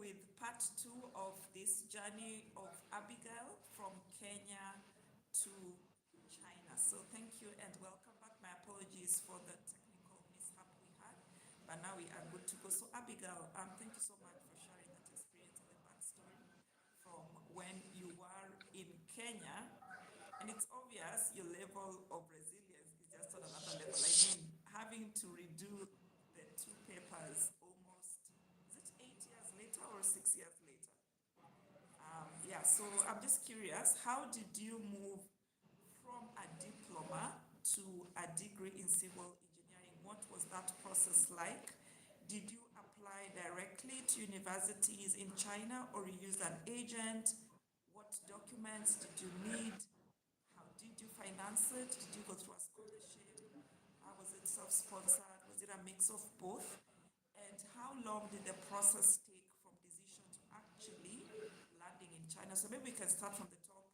with part two of this journey of Abigail from Kenya to China. So thank you and welcome back. My apologies for the technical mishap we had, but now we are good to go. So Abigail, thank you so much for sharing that experience and the backstory from when you were in Kenya. And it's obvious your level of resilience is just on another level. I mean, having to redo the two papers almost, is it 8 years later or 6 years later? Yeah, so I'm just curious, how did you move from a diploma to a degree in civil engineering? What was that process like? Did you apply directly to universities in China or you used an agent? What documents did you need? How did you finance it? Did you go through a scholarship? Was it self-sponsored? Was it a mix of both? And how long did the process take from decision to actually landing in China? So maybe we can start from the top.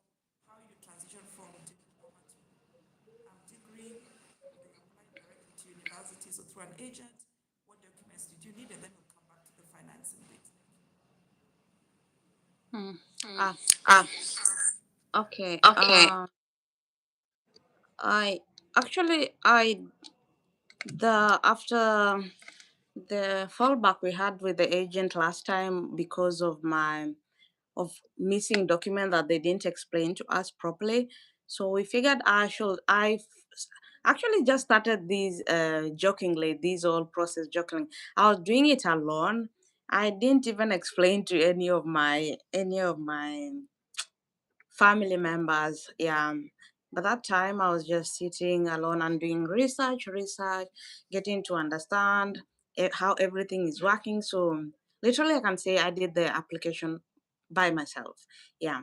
How you transition from diploma to degree? Whether you applied directly to universities or through an agent? What documents did you need? And then we'll come back to the financing bit. Hmm. Thank Ah, you. Ah, okay. okay. I actually I the after the fallback we had with the agent last time because of missing document that they didn't explain to us properly. So we figured actually just started these jokingly, these whole process jokingly. I was doing it alone. I didn't even explain to any of my family members. Yeah. But that time I was just sitting alone and doing research, getting to understand how everything is working. So literally I can say I did the application by myself. Yeah.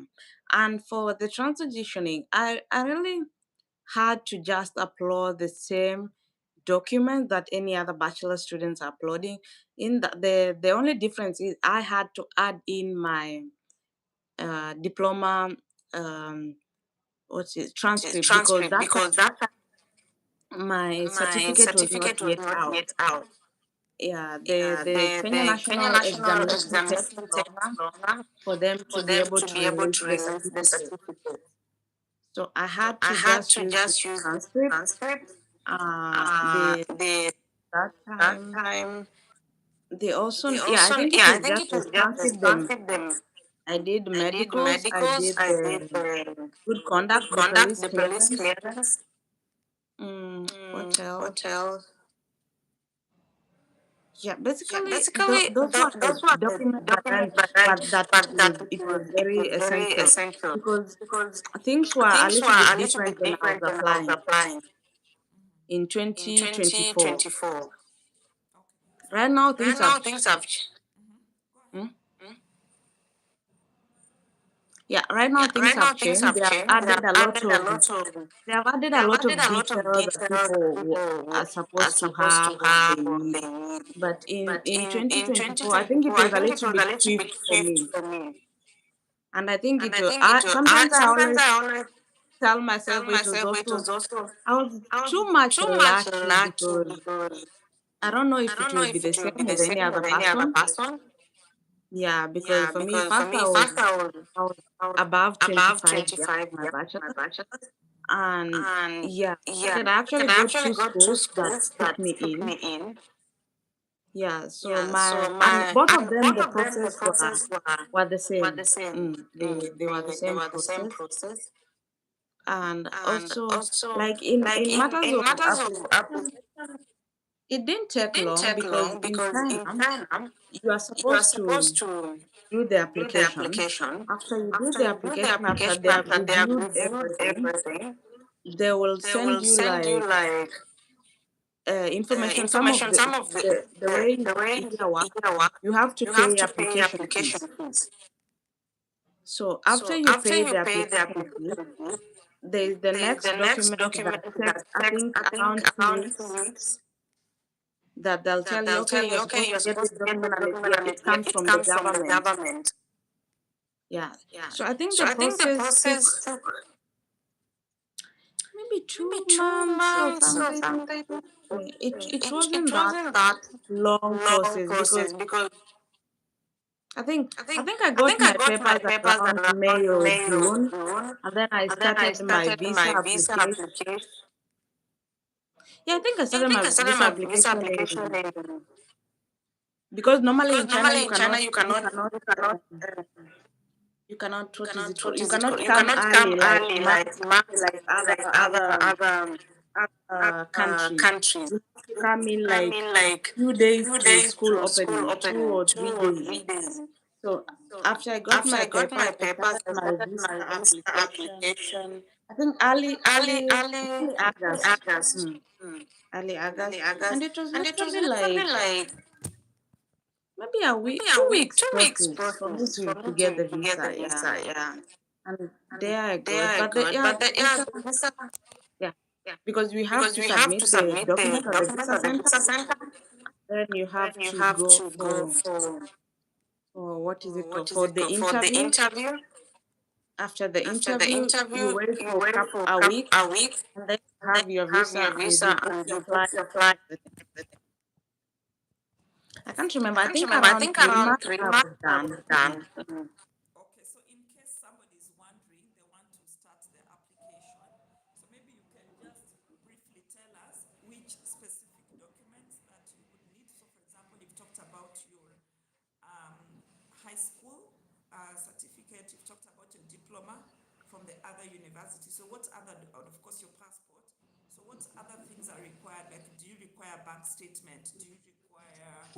And for the transitioning, I really had to just upload the same document that any other bachelor students are uploading. The only difference is I had to add in my diploma um what's it transcript, because Transcript that because time that time my my certificate was not certificate was yet not out. yet out. Yeah, the Yeah, the Kenya the Kenya National National Examination takes Examination takes longer longer for them to for be them able to to be able release to the release the certificate. certificate. So I So had I to had just to use the just use the transcript. transcript. The The that that time time they also, they yeah, I also, think it yeah, I was think just it the was just the transcript. transcript. Them I did I did medicals. I medicals. did I did the the good good conduct, the conduct, police the police clearance. clearance. What else? What else? Yeah, Yeah, basically, basically, those were the those were the documents that documents, but then, but that it was it very was very essential, essential because because things were a things were little bit a little different bit when I was different when I was applying applying in in 2024. 2024. Okay. So Right now, things right have now, things have. Go ahead. hmm? Yeah, right now Yeah, things right now have things changed. have changed. They have added a lot of. They have added They a have lot added of a lot of details that details that are people are supposed to supposed have to or have they or need. they need. But But in in 2024, I think it 2024, I was a think it little was a bit little swift bit for swift me. for me. And I think And it I will. think it will. Sometimes I Sometimes always I always tell tell myself it was myself it also, was also I was I was too much too much lucky, lucky because because I don't know I if it don't know will be if the it will be same the with any same other with any other person. person. Yeah, because Yeah, for me, because for first me, first I was I was above above 25 years 25 for my years for my bachelor. bachelor's. And And yeah, yeah, I actually I got actually two got two schools that schools took that me took in. me in. Yeah, so Yeah, so my, and both of them, both the of them, the process process were the were the same. same. They were the They same were the same process. process. And And also, also, like in matters in of matters of application, it didn't it take didn't long, take because long in because in China, China, you are you are supposed supposed to to do the do the application. application. After you do After the you do the application, after application, they have after they have reviewed reviewed everything, everything, they will they send will you send you like like information. Some of information. Some of the way the way here work, here work, you have to you have pay to pay application application fees. fees. So after So you after pay you the pay the application fee, application fee, there is the there is next the next document document that takes, that I takes, think, I think, around two around two weeks weeks, that they'll that tell you, they'll okay, tell you're you, okay, supposed you're to get this supposed to get this document, and document, and it yet comes it from the comes from the government. government. Yeah. Yeah. So I think So the I think the process took process took maybe maybe two two months or months or something. something. It It wasn't that wasn't that long long process, because process because I think I I got think I my got my papers papers around around May or May or June, June, and then I and then I started my started visa my visa application. application. Yeah, I think I Yeah, I started think my I started visa my visa application application in, in, because normally because in China normally you in China cannot you you cannot cannot you cannot you cannot, what is it called, what you is it called? cannot You come cannot come early like early like months months like other like other other countries. countries. You have to come in Come like in like few days few to days school to school opening, two opening, or two three or days. 3 days. So So after I got after my I got papers, my I papers, started I my started visa my visa application. application. I think Early early August. hmm, early Early August, and August, it was and it was literally literally like like maybe a maybe week, a two week, weeks 2 weeks process for me process for to me get the to get the visa. Yeah, visa. Yeah, and and there I they got, are but the good, yeah but the yeah, visa, the visa, yeah, yeah, because we have because to we have to submit the submit the document at the document visa at the center. visa center. Then you Then have you to have go to go for what is for it called, what is for it the called for the interview. interview. After the After the interview, you interview, wait you for wait for a week, a week, and then you and then have your you have visa your and you visa book and your you book flight. your flight. I can't I remember. I can't think remember. I around think three around months three I months was I was done. done. Okay, so in case somebody is wondering, they want to start their application. So maybe you can just briefly tell us which specific documents that you would need. So, for example, you've talked about your high school certificate, you've talked about your diploma from the other university. So, what other, and of course, your passport. So, what other things are required? Like, do you require a bank statement? Do you require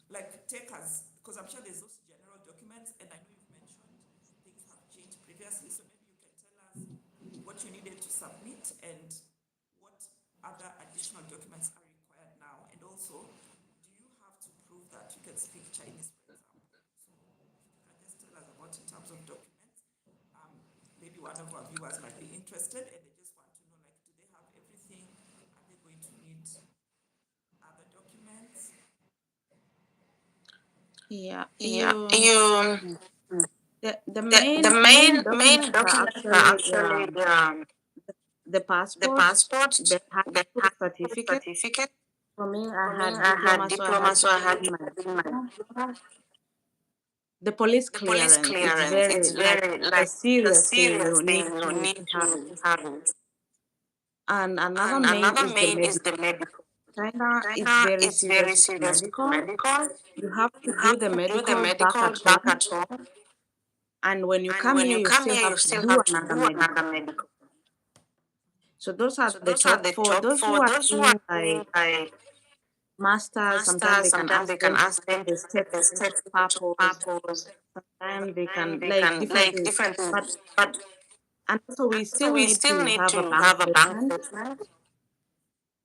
like takers, because I'm sure there's those general documents, and I know you've mentioned things have changed previously, so maybe you can tell us what you needed to submit and what other additional documents are required now, and also, do you have to prove that you can speak Chinese, for example? So if you can just tell us about in terms of documents, um, maybe one of our viewers might be interested and they just want to know, like, do they have everything? Are they going to need other documents? Yeah, Yeah, you the the main main documents are documents are actually actually the the passport, passport, the high the school high school certificate. certificate. For me, I For me, had I had diploma, so I diploma, had so to I bring had to my bring my diploma. diploma. The police The police clearance, it's clearance, very it's like very a like a serious thing. serious You thing. need You need to have to it. have it. And another And main another is the main is the medical. medical. China is China very is very serious with serious with medical. medical. You have to You do have the to do the medical back medical at back home, at home. and when you And come when here, you you come still here, you have to still do have to another do medical. another medical. So those are So the those are top. the For top. those who For are those who are doing like doing like masters, sometimes masters, they can sometimes ask they can them to ask get them to the get the certificate of certificate of purpose. purpose. Sometimes they Sometimes can they like can different like things. different things. But But and also we so still we need still to need have a to bank have a bank statement. statement.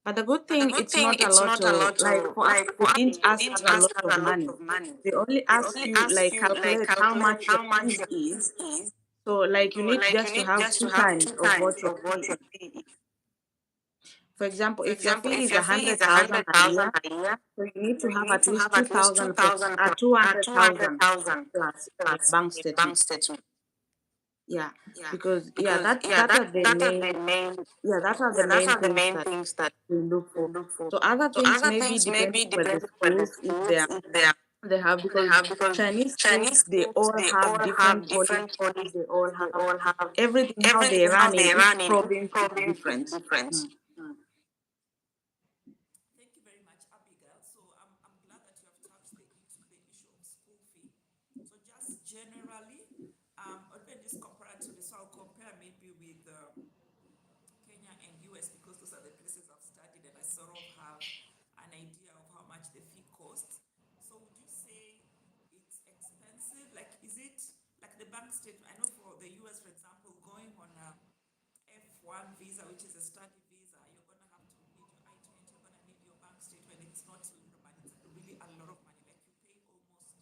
But the good But the thing, good it's thing, not a it's lot not a of lot like of for us. like They for us. didn't They ask didn't us a ask lot us of a lot money. of money. They only They ask only you ask like you like calculate how calculate much your how much fees your is. fees is. So like So you need like you just to need have just to two have times two of times what your of what fee your is. fee is. For example, For if your example, fee if is a your fee hundred is a thousand hundred a thousand year, a year, so you need so to you have need at to least have two at least two thousand plus thousand plus two hundred 200,000 thousand plus for your plus bank your bank statement. statement. Yeah, Yeah, because yeah, because yeah, that are the that are the main main yeah that are the yeah that main are the things main that things that we look we for. look for. So other So things other maybe things depending maybe on the depending on the schools if schools if they have, they because have, because Chinese schools Chinese they schools all they have all different have policies. different policies. They all They have all have everything how they everything how run in they each run in each province is province is different. different. Mm. Mm. Thank you very much, Abigail. So I'm glad that you have touched the issue of school fee. So just generally, or even just comparatively, so I'll compare maybe with Kenya and US because those are the places I've studied and I sort of have an idea of how much the fee costs. So would you say it's expensive? Like, is it like the bank statement? I know for the US, for example, going on a F1 visa, which is a study visa, you're going to have to need your I-20, you're going to need your bank statement. It's not a little money, it's really a lot of money. Like, you pay almost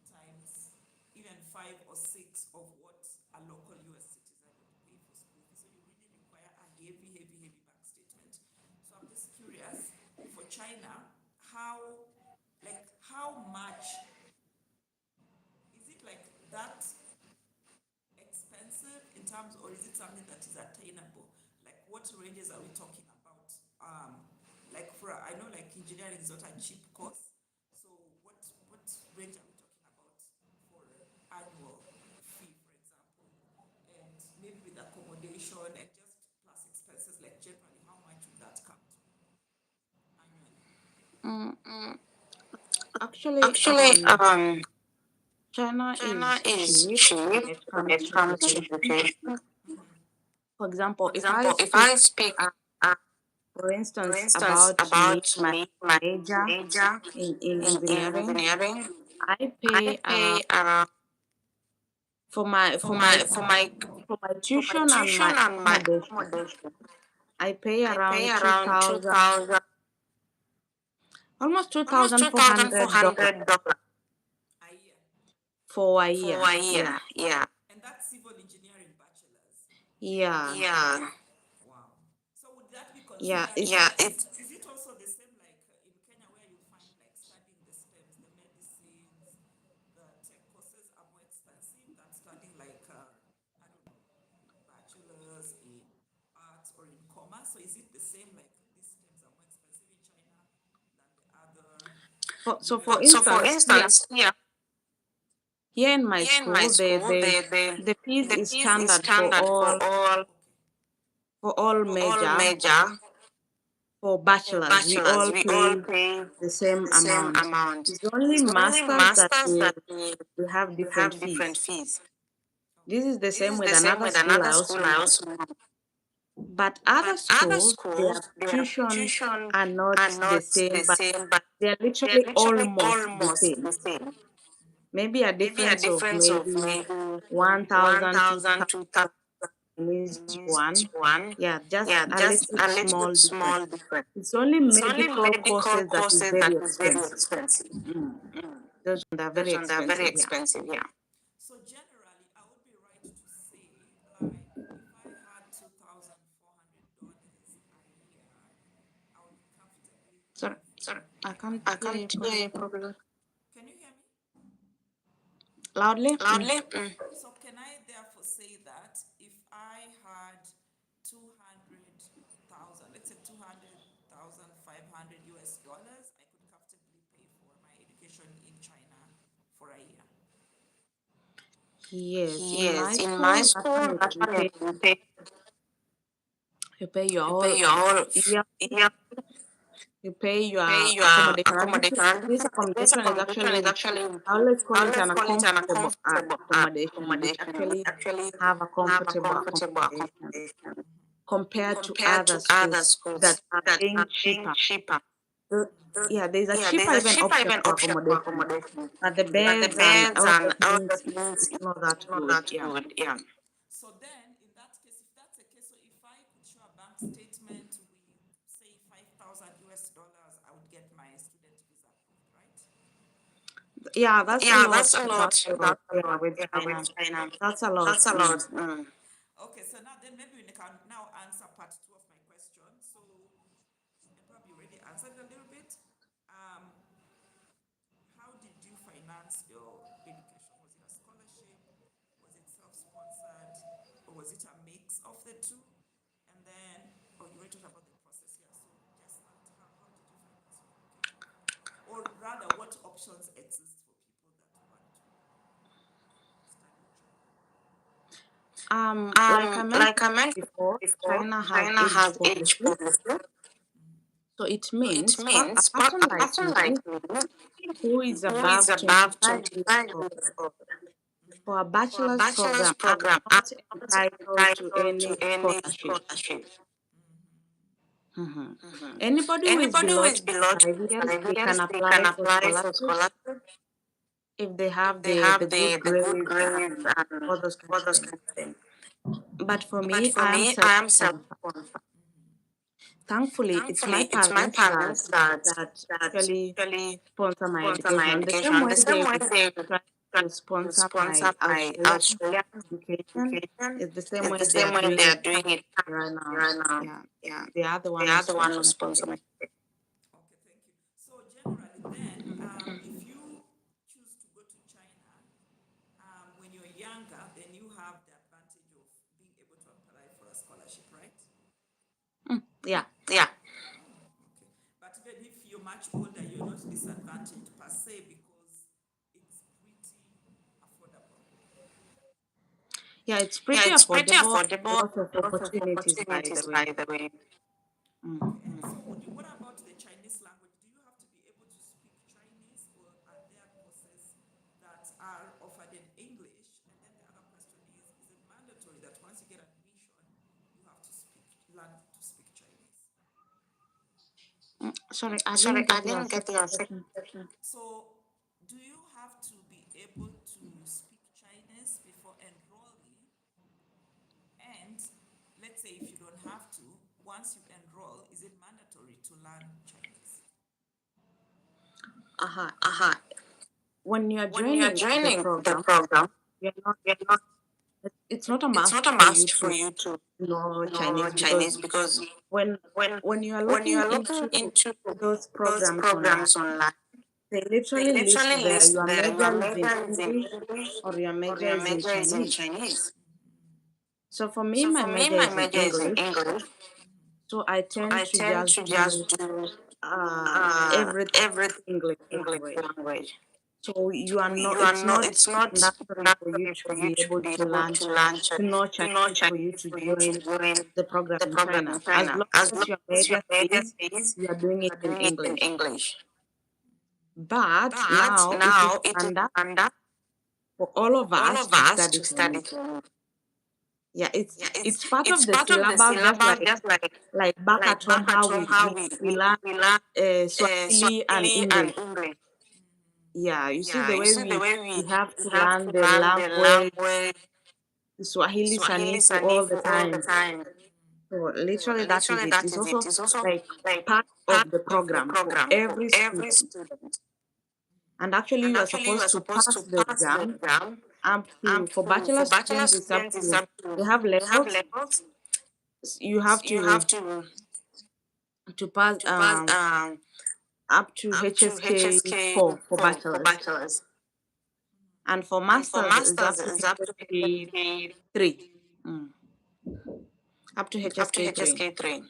times even five or six of what a local US citizen would pay for school fees. So you really require a heavy, heavy, heavy bank statement. So I'm just curious for China, how how much is it like that expensive in terms, or is it something that is attainable? Like, what ranges are we talking about? Like, for I know like engineering is not a cheap course. So what range are we Mm, Mm, actually, actually, China China is is cheap when cheap it when comes it to comes to education. education. For example, For if I example, if speak, I speak, uh, for for instance, instance, about me, about my me, my major major in in engineering, engineering, I I pay pay for my for for my my for my for my tuition and my tuition and my accommodation. accommodation. I pay I pay around around 2,000, 2,000, almost two almost thousand two four thousand four hundred dollars hundred dollars A year. for a for year. a year. Yeah, Yeah, And that's civil engineering bachelor's. yeah, yeah, Wow. So would that be yeah. considered, It's yeah. is it also the same like in Kenya where you find like studying the STEMs, the medicines, the tech courses are more expensive than studying like, I don't know, bachelor's in arts or in commerce? So is it the same like these STEMs are more expensive in China than the other for So for instance, universities? here instance, here here in my here in my school, school, the fees the is fees is standard standard Okay. for all for all major. major. For For bachelors, we bachelors, all we all pay pay the same the same amount. amount. It's only It's only masters that masters that we have we different have different fees. fees. This is the This same is with the same another with school I another also school I know. also know. But other But other schools, their schools, their tuition tuition are not are the not the same, but same, but they're they're literally literally almost the almost same. the same. Maybe a Maybe a difference of difference of maybe maybe 1,000, 1,000 to Chinese 1,000 yuan. one. Yeah, just Yeah, a just little a little small difference. small difference. It's only It's only medical medical courses that is courses that very is very expensive. expensive. Mm. Mm. Those ones are very Those ones are very expensive, yeah. expensive, yeah. So generally, I would be right to say, like, if I had $2,400 a year, I would comfortably Sorry, pay for Sorry, I can't I hear can't you hear you properly. properly. Can you hear me? Loudly? Mm. Loudly? Mm. So can I therefore say that if I had 200,000, let's say 200,500 US dollars, I could comfortably pay for my education in China for a year? Yes, in my Yes, in my school, that one school, is that one is you pay your you pay whole your whole year, year, you pay pay your your accommodation. And accommodation. And this this accommodation is accommodation is actually, actually, I always call it let's an call it an comfortable uncomfortable accommodation. We accommodation. We actually actually have a have a comfortable comfortable accommodation accommodation compared to compared other to other schools that schools are that paying are paying cheaper. cheaper. Yeah, there's a Yeah, there's cheaper a even cheaper option even for option for accommodation, accommodation. but the But the beds and beds all and the all the things, things, it's not that it's not good. that Yeah. good. Yeah. So then, in that case, if that's the case, so if I could show a bank statement with, say, 5,000 US dollars, I would get my student visa approved, right? Yeah, that's a Yeah, lot. that's a lot. That's a lot. That's a Yeah, lot. with Yeah, China. with China. That's a lot. That's a lot. Mm. Okay, so now then maybe we can now answer part two of my question. So, and probably you already answered it a little bit. Um, how did you finance your education? Was it a scholarship? Was it self-sponsored? Or was it a mix of the two? And then, oh, you already talked about the process here. So just that, how did you finance your education? Or rather, what options exist for people that want to study in China? Like I Like mentioned I mentioned before, before, China has China age has age policy. policy. So it So it means for a means for person a like person like me me who is who is above above 25 years 25 old, years old, for a for a bachelor's bachelor's program, I'm program, I'm not not entitled to entitled to any any scholarship. scholarship. Mhm. Mhm. Anybody who is Anybody who below is below 25 years, 25 they can years, they can apply for apply for scholarship scholarship if they if have they the have good the good grades grades and and all those kind all of those things. kind of things. But for But me, for I am me, I am self-sponsored. self-sponsored. Thankfully, it's my Thankfully, it's my parents parents that that actually actually sponsor my sponsor my education. The same education. way The same they way they try try to to sponsor my sponsor my Australian Australian education, education. it's the same It's way the they same are way doing they are it doing it right now. right now. Yeah, Yeah, they are the they one who are the one sponsor who my sponsor education. my education. Okay, thank you. So generally, then, if you choose to go to China, when you're younger, then you have the advantage of being able to apply for a scholarship, right? Yeah, Yeah, Okay. But even if you're much older, you're not disadvantaged per se because it's pretty affordable. yeah, it's yeah, pretty it's pretty affordable. affordable. Lots of Lots of opportunities, by opportunities, the way. by the way. Mm. Okay, and so what about the Chinese language? Do you have to be Sorry, I Sorry, didn't I get your didn't get second your question. second question. So, do you have to be able to speak Chinese before enrolling? And let's say if you don't have to, once you enroll, is it mandatory to learn Chinese? Aha. Uh-huh. When you are When you're joining the joining the program, program, you're not, you're not, it's not a it's not must a for you must for to you to know know Chinese because Chinese because when when when you are when you looking are looking into into those those programs online, programs online, they they literally list literally there list your there major your is in major is in English English or your or major your is in major is in Chinese. Chinese. So for me, So my for me, major my is in major is in English. English. So I So tend I to tend just to do just do everything everything English English language. language. So you are You not. are It's not. not It's not mandatory for you mandatory for to you be to able be to able learn to learn to know To know Chinese for you Chinese to for you to join join the program the in program in China. As China. long As as long your as your major major says says you are doing you it are in doing it in English. English. But But now it is now it is standard standard for all for of all us of to us study to study Chinese. Chinese. Yeah, it's Yeah, it's part of it's the part of the syllabus, just syllabus, like just back like at home back at how home we how we, we learn we learn Swahili and Swahili and English. English. Yeah, you see Yeah, the you way see the way we have we to have learn to the learn the language, language Swahili Swahili Sanifu all the Sanifu all the time. time. So So literally that is literally it. that It's is it. also It's also like like part part of the of the program for program for every every student. student. And actually And you are actually, you are supposed to supposed pass to the pass the exam exam. up to for For bachelor bachelor students it's up students, it's to up to they have they have levels. levels. You have You have to pass to pass up to up to HSK HSK 4 for for bachelors. bachelors. And for And for masters it's masters, up to it's up to HSK HSK 3. Mm, up to up to HSK 3. HSK 3.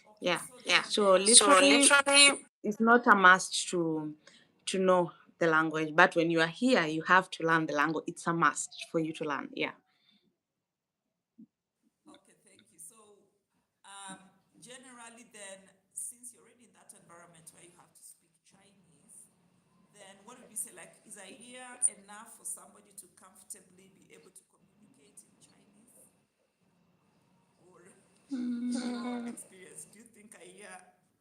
Okay, Yeah. so Yeah. then So So literally literally, it's not a must to know the language, but when you are here you have to learn the language. It's a must for you to learn. Yeah. okay, thank you. So, um, generally, then, since you're already in that environment where you have to speak Chinese, then what would you say? Like, is a year enough for somebody to comfortably be able to communicate in Chinese? Or, in your experience, do you think a year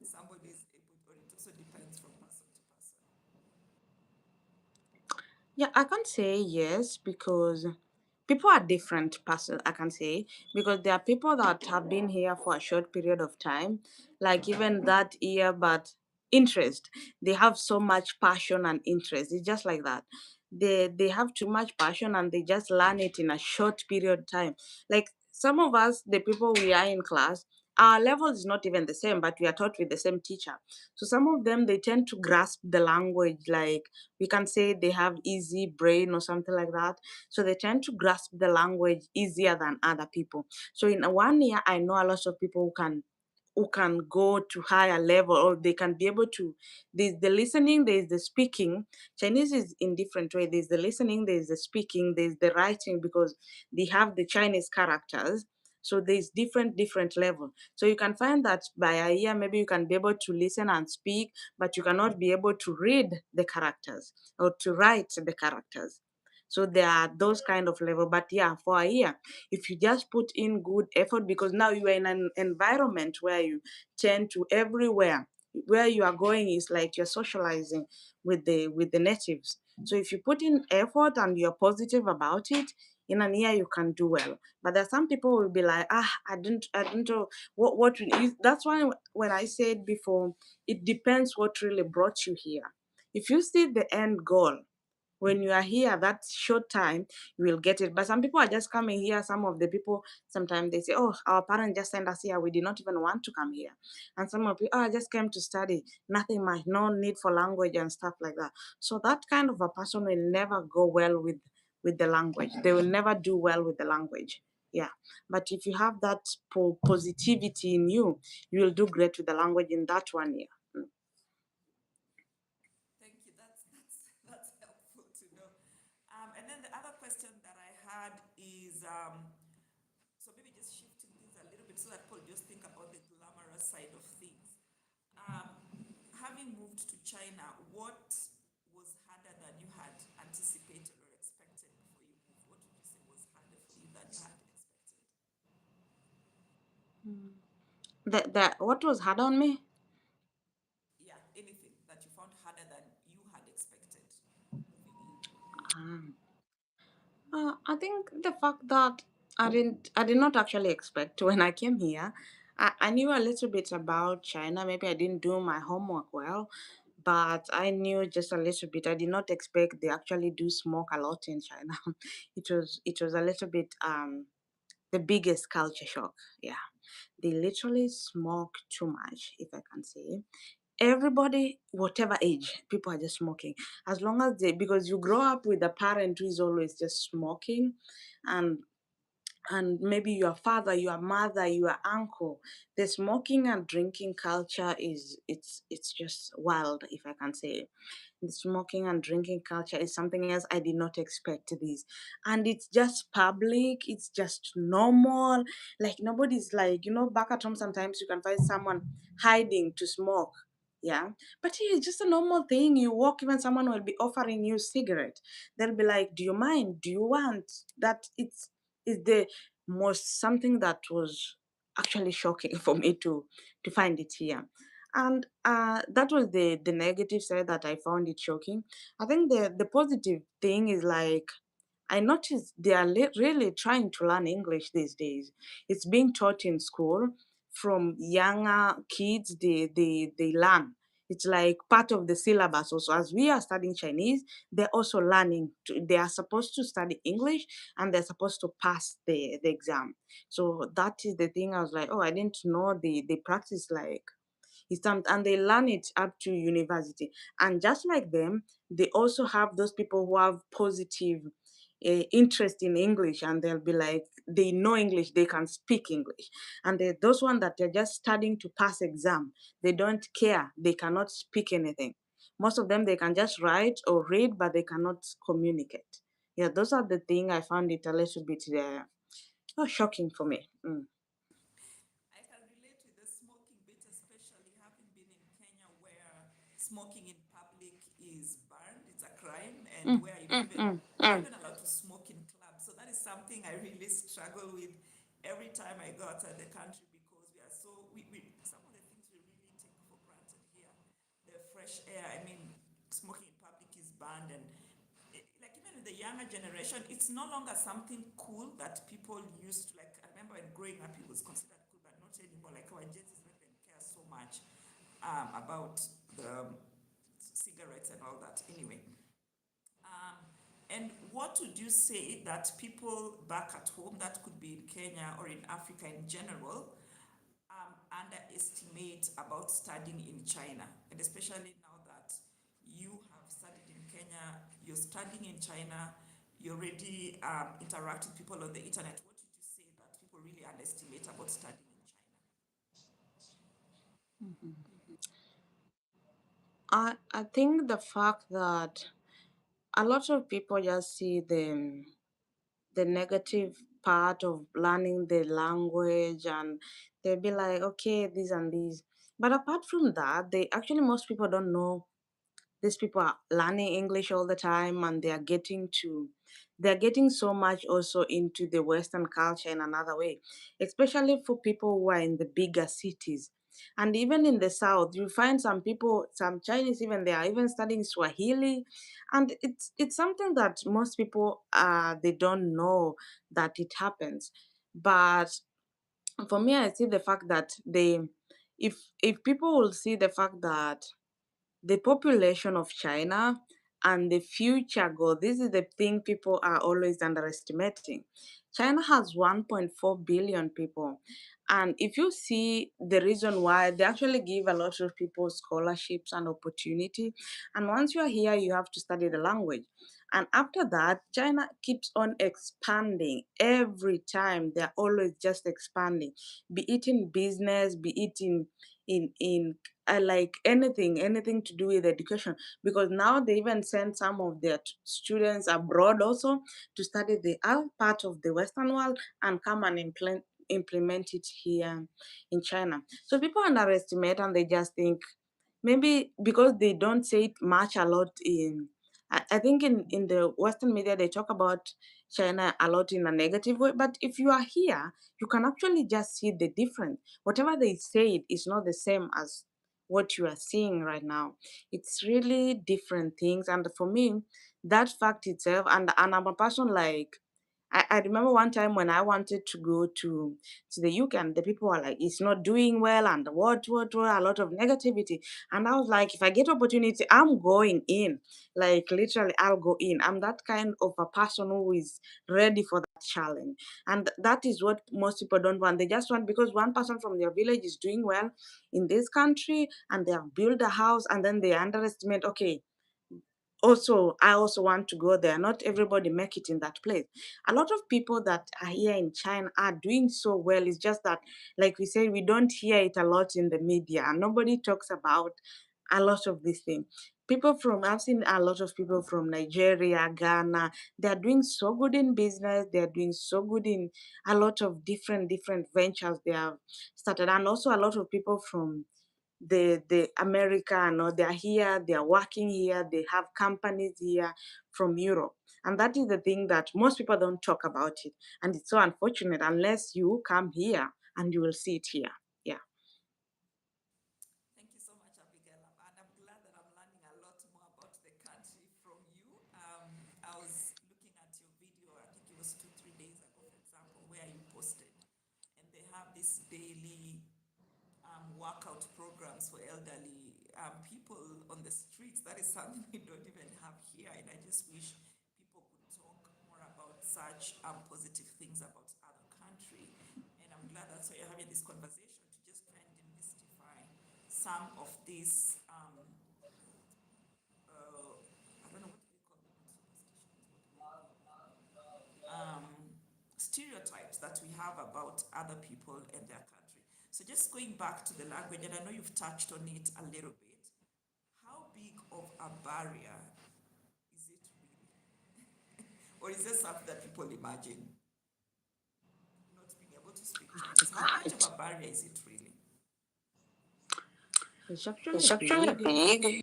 somebody is able, or it also depends from person to person? Yeah, I can't say yes because people are different person I can say because there are people that have been here for a short period of time, like even that year, but interest. They have so much passion and interest. It's just like that. They have too much passion and they just learn it in a short period of time. Like some of us, the people we are in class, our level is not even the same, but we are taught with the same teacher. So some of them they tend to grasp the language like we can say they have easy brain or something like that, so they tend to grasp the language easier than other people. So in 1 year I know a lot of people who can go to higher level, or they can be able to, there's the listening, there's the speaking. Chinese is in different way. There's the listening, there's the speaking, there's the writing, because they have the Chinese characters. So there's different level. So you can find that by a year maybe you can be able to listen and speak, but you cannot be able to read the characters or to write the characters. So there are those kind of level. But yeah, for a year, if you just put in good effort, because now you are in an environment where you tend to everywhere where you are going is like you're socializing with the natives. So if you put in effort and you're positive about it, in a year you can do well. But there are some people who will be like, I don't know that's why when I said before, it depends what really brought you here. If you see the end goal, when you are here that short time, you will get it. But some people are just coming here. Some of the people, sometimes they say, oh, our parents just sent us here, we did not even want to come here. And some of you, oh, I just came to study, nothing much, no need for language and stuff like that. So that kind of a person will never go well with the language. They will never do well with the language. Yeah. But if you have that positivity in you, you will do great with the language in that 1 year. Thank you. That's helpful to know. And then the other question that I had is, so maybe just shifting things a little bit so that people just think about the glamorous side of things. Um, Having moved to China, what was harder than you had anticipated or expected before you moved? What would you say was harder for you than you had expected? That what was hard on me? harder than you had expected moving in? Um, I think the fact that I did not actually expect when I came here. I knew a little bit about China. Maybe I didn't do my homework well, but I knew just a little bit. I did not expect they actually do smoke a lot in China. It was a little bit the biggest culture shock. Yeah, they literally smoke too much, if I can say. Everybody, whatever age, people are just smoking. As long as they, because you grow up with a parent who is always just smoking, and maybe your father, your mother, your uncle, the smoking and drinking culture is it's just wild, if I can say. The smoking and drinking culture is something else. I did not expect this. And it's just public, it's just normal. Like nobody's like, back at home sometimes you can find someone hiding to smoke. Yeah. But here it's just a normal thing. You walk, even someone will be offering you cigarette. They'll be like, do you mind? Do you want? That it's the most something that was actually shocking for me to find it here. And that was the negative side that I found it shocking. I think the positive thing is like I noticed they are really trying to learn English these days. It's being taught in school from younger kids. They learn. It's like part of the syllabus. Also, as we are studying Chinese, they're also learning. They are supposed to study English and they're supposed to pass the exam. So that is the thing. I was like, oh, I didn't know they practice like and they learn it up to university. And just like them, they also have those people who have positive interest in English, and they'll be like, they know English, they can speak English. And those ones that are just studying to pass exam, they don't care, they cannot speak anything. Most of them, they can just write or read, but they cannot communicate. Yeah, those are the thing I found it a little bit shocking for me. I can relate with the smoking bit, especially having been in Kenya where smoking in public is banned, it's a crime, and Mm, where mm, mm. you're not even allowed to smoke in clubs. So that is something I really struggle with every time I go outside the country because we are so we some of the things we really take for granted here. The fresh air, I mean, smoking in public is banned and like even with the younger generation, it's no longer something cool that people used to like. I remember when growing up, it was considered cool, but not anymore. Like our Gen Zs don't even care so much about the cigarettes and all that. Anyway, um, and what would you say that people back at home, that could be in Kenya or in Africa in general, underestimate about studying in China, and especially now that you have studied in Kenya, you're studying in China, you already interact with people on the internet. What did you say that people really underestimate about studying in China? I think the fact that a lot of people just see the negative part of learning the language, and they'll be like, okay, this and this. But apart from that, they actually, most people don't know these people are learning English all the time, and they're getting so much also into the Western culture in another way, especially for people who are in the bigger cities. And even in the south, you find some people, some Chinese, even they are even studying Swahili, and it's something that most people they don't know that it happens. But for me, I see the fact that if people will see the fact that the population of China and the future goal. This is the thing people are always underestimating. China has 1.4 billion people. And if you see the reason why, they actually give a lot of people scholarships and opportunity. And once you are here, you have to study the language. And after that, China keeps on expanding every time. They're always just expanding, be it in business, be it in like anything to do with education, because now they even send some of their students abroad also to study the other part of the Western world and come and implement it here in China. So people underestimate and they just think maybe because they don't say it much a lot in I think in the Western media they talk about China a lot in a negative way. But if you are here, you can actually just see the difference. Whatever they say is not the same as what you are seeing right now. It's really different things. And for me, that fact itself, and I'm a person like, I remember one time when I wanted to go to the UK, and the people were like, it's not doing well, and what, a lot of negativity. And I was like, if I get opportunity, I'm going in. Like literally, I'll go in. I'm that kind of a person who is ready for that challenge. And that is what most people don't want. They just want, because one person from their village is doing well in this country and they have built a house, and then they underestimate, okay, also I also want to go there. Not everybody make it in that place. A lot of people that are here in China are doing so well. It's just that, like we say, we don't hear it a lot in the media, and nobody talks about a lot of these things. People from, I've seen a lot of people from Nigeria, Ghana, they're doing so good in business, they're doing so good in a lot of different ventures they have started. And also a lot of people from the America, no, they are here, they are working here, they have companies here from Europe. And that is the thing that most people don't talk about it. And it's so unfortunate unless you come here and you will see it here. Yeah. Thank you so much, Abigail. And I'm glad that I'm learning a lot more about the country from you. I was looking at your video, I think it was 2, 3 days ago, for example, where you posted, and they have this daily workout programs for elderly people on the streets. That is something we don't even have here, and I just wish people could talk more about such positive things about other country. And I'm glad that's why you're having this conversation to just try and demystify some of these. I don't know what do we call them, not superstitions. What do we call them? Stereotypes that we have about other people and their country. So just going back to the language, and I know you've touched on it a little bit. How big of a barrier is it really? Or is this something that people imagine, not being able to speak Chinese? How much of a barrier is it really? It's It's actually actually big. big.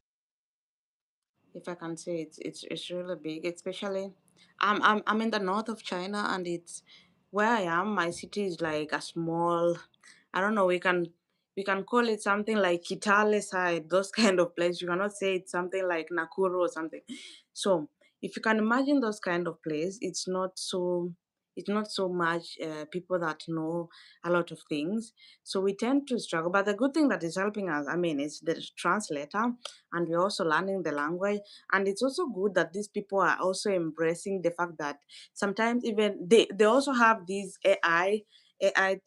If I can say it's really big. Especially, I'm in the north of China, and it's where I am. My city is like a small. I don't know. We can call it something like Kitale side, those kind of place. You cannot say it's something like Nakuru or something. So if you can imagine those kind of place, it's not so much people that know a lot of things. So we tend to struggle. But the good thing that is helping us, I mean, is the translator, and we're also learning the language. And it's also good that these people are also embracing the fact that sometimes even they also have these AI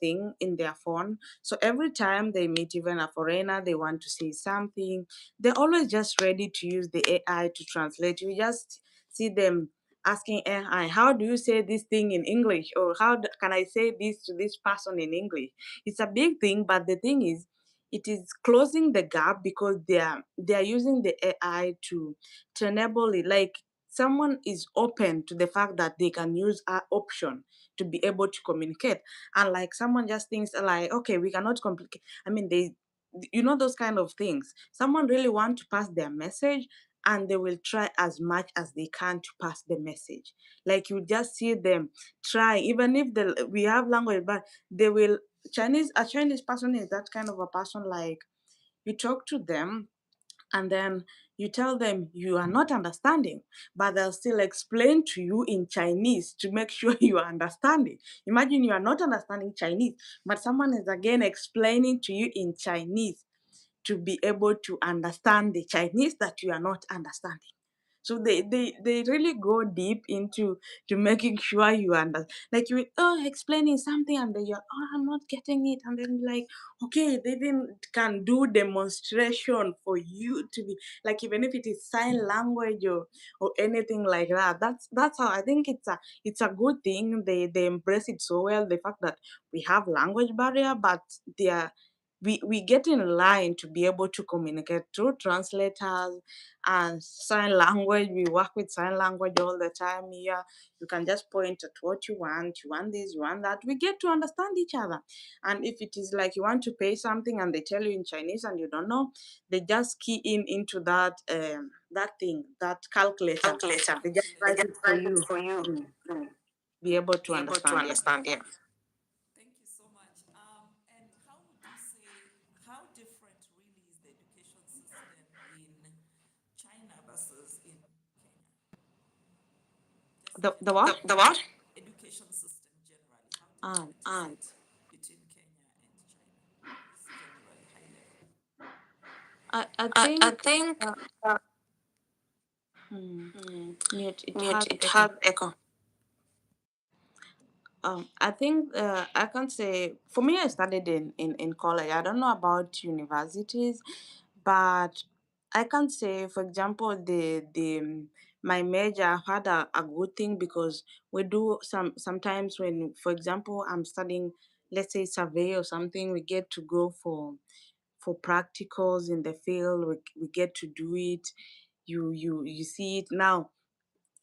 thing in their phone. So every time they meet even a foreigner, they want to say something, they're always just ready to use the AI to translate. You just see them asking AI, how do you say this thing in English? Or can I say this to this person in English? It's a big thing, but the thing is, it is closing the gap because they are using the AI to enable it. Like someone is open to the fact that they can use our option to be able to communicate. And like someone just thinks like, okay, we cannot complicate. I mean, those kind of things. Someone really want to pass their message, and they will try as much as they can to pass the message. Like you just see them try, even if we have language, but they will. A Chinese person is that kind of a person. Like you talk to them, and then you tell them you are not understanding, but they'll still explain to you in Chinese to make sure you are understanding. Imagine you are not understanding Chinese, but someone is again explaining to you in Chinese to be able to understand the Chinese that you are not understanding. So they really go deep into to making sure you understand. Like you explaining something, and then you're, I'm not getting it, and then like, okay, they even can do demonstration for you to be like, even if it is sign language or anything like that. That's how I think it's a good thing. They embrace it so well. The fact that we have language barrier, but they are we get in line to be able to communicate through translators and sign language. We work with sign language all the time here. You can just point at what you want this, you want that. We get to understand each other. And if it is like you want to pay something and they tell you in Chinese and you don't know, they just key in into that thing, that calculator. Calculator. They just They write just it for write it you. for you. Mm. Mm. Be able to Be able to understand, yeah. understand. Yeah. Thank you so much. And how would you say, how different really is the education courses in Kenya? Just The generally. what? The what? Education system generally. How Ah, different is it between Kenya and China? Just generally, high level. I I think think uh, uh, hmm, mm, mute. It mute has it echo. has echo. I think I can say for me, I studied in college. I don't know about universities, but I can say, for example, my major had a good thing because we do sometimes when, for example, I'm studying, let's say survey or something, we get to go for practicals in the field. We get to do it. You see it now,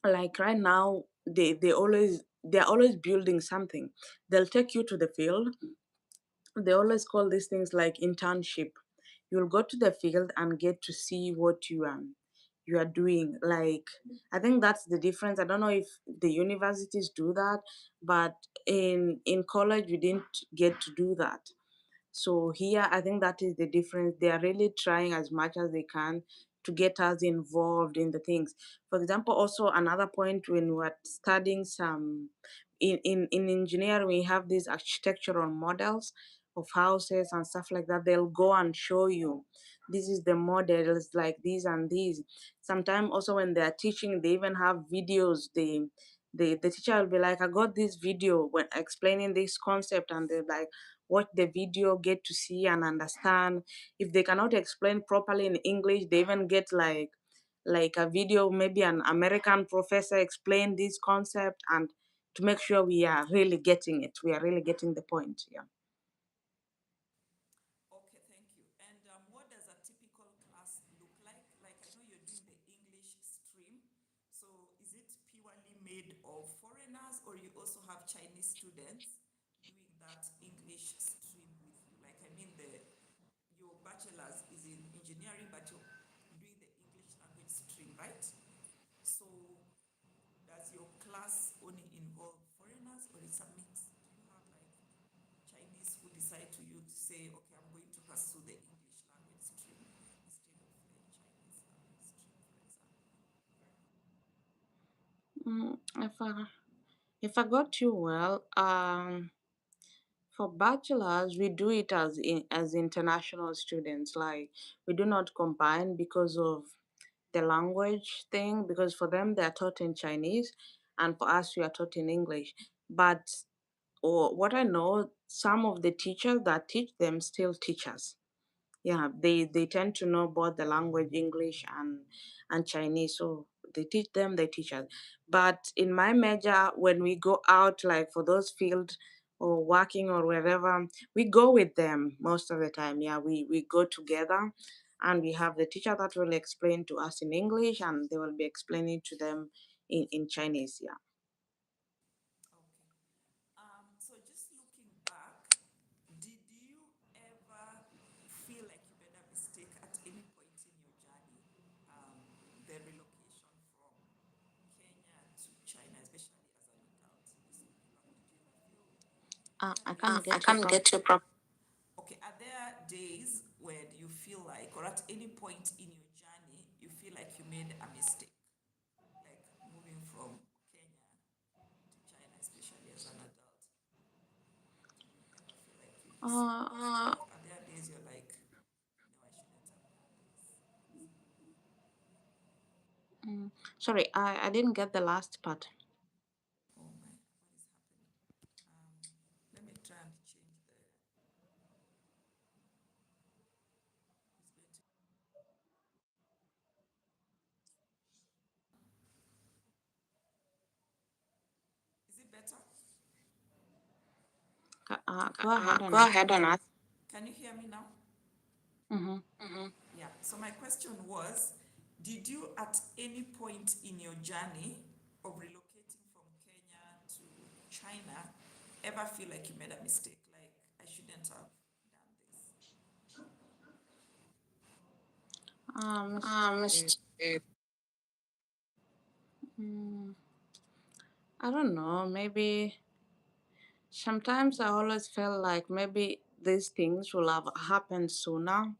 like right now they're always building something. They'll take you to the field. They always call these things like internship. You'll go to the field and get to see what you are doing. Like, I think that's the difference. I don't know if the universities do that, but in college we didn't get to do that. So here, I think that is the difference. They are really trying as much as they can to get us involved in the things. For example, also another point, when we're studying some in engineering, we have these architectural models of houses and stuff like that. They'll go and show you this is the models like these and these. Sometimes also when they are teaching, they even have videos. The teacher will be like, I got this video when explaining this concept, and they're like, watch the video, get to see and understand. If they cannot explain properly in English, they even get like a video, maybe an American professor explain this concept, and to make sure we are really getting it. We are really getting the point. Yeah. Okay, thank you. And what does a typical class look like? Like, I know you're doing the English stream. So, is it purely made of foreigners, or you also have Chinese students doing that English stream with you? Like, I mean, your bachelor's is in engineering, but you're doing the English language stream, right? So, does your class only involve foreigners, or it's a mix? Do you have like Chinese who decide to you to say, okay, I'm going to pursue the English language stream instead of the Chinese language stream, for example? Mm, if I got you well, for bachelors we do it as international students. Like, we do not combine because of the language thing, because for them they are taught in Chinese, and for us we are taught in English. But or what I know, some of the teachers that teach them still teach us. Yeah, they tend to know both the language English and Chinese, so they teach them, they teach us. But in my major, when we go out like for those field or working or wherever, we go with them most of the time. Yeah, we go together, and we have the teacher that will explain to us in English, and they will be explaining to them in Chinese. Yeah. Okay. So just looking back, did you ever feel like you made a mistake at any point in your journey? The relocation from Kenya to China, especially as an adult this looking back, did you ever feel any I at any can't I get you can't properly. get you properly. Okay, are there days where you feel like, or at any point in your journey, you feel like you made a mistake? Like moving from Kenya to China, especially as an adult? Do you ever feel like you just made a mistake? Are there days you're like, no, I shouldn't have done this? Sorry, I didn't get the last part. Oh my, what is happening? Um, Let me try and change the. It's going to. Is it better? Go ahead and Go ask. ahead and ask. Can you hear me now? Mm-hmm. Yeah. So my question was, did you at any point in your journey of relocating from Kenya to China ever feel like you made a mistake? Like, I shouldn't have done this? Mistake. Mistake. Mm, I don't know. Maybe sometimes I always felt like maybe these things will have happened sooner.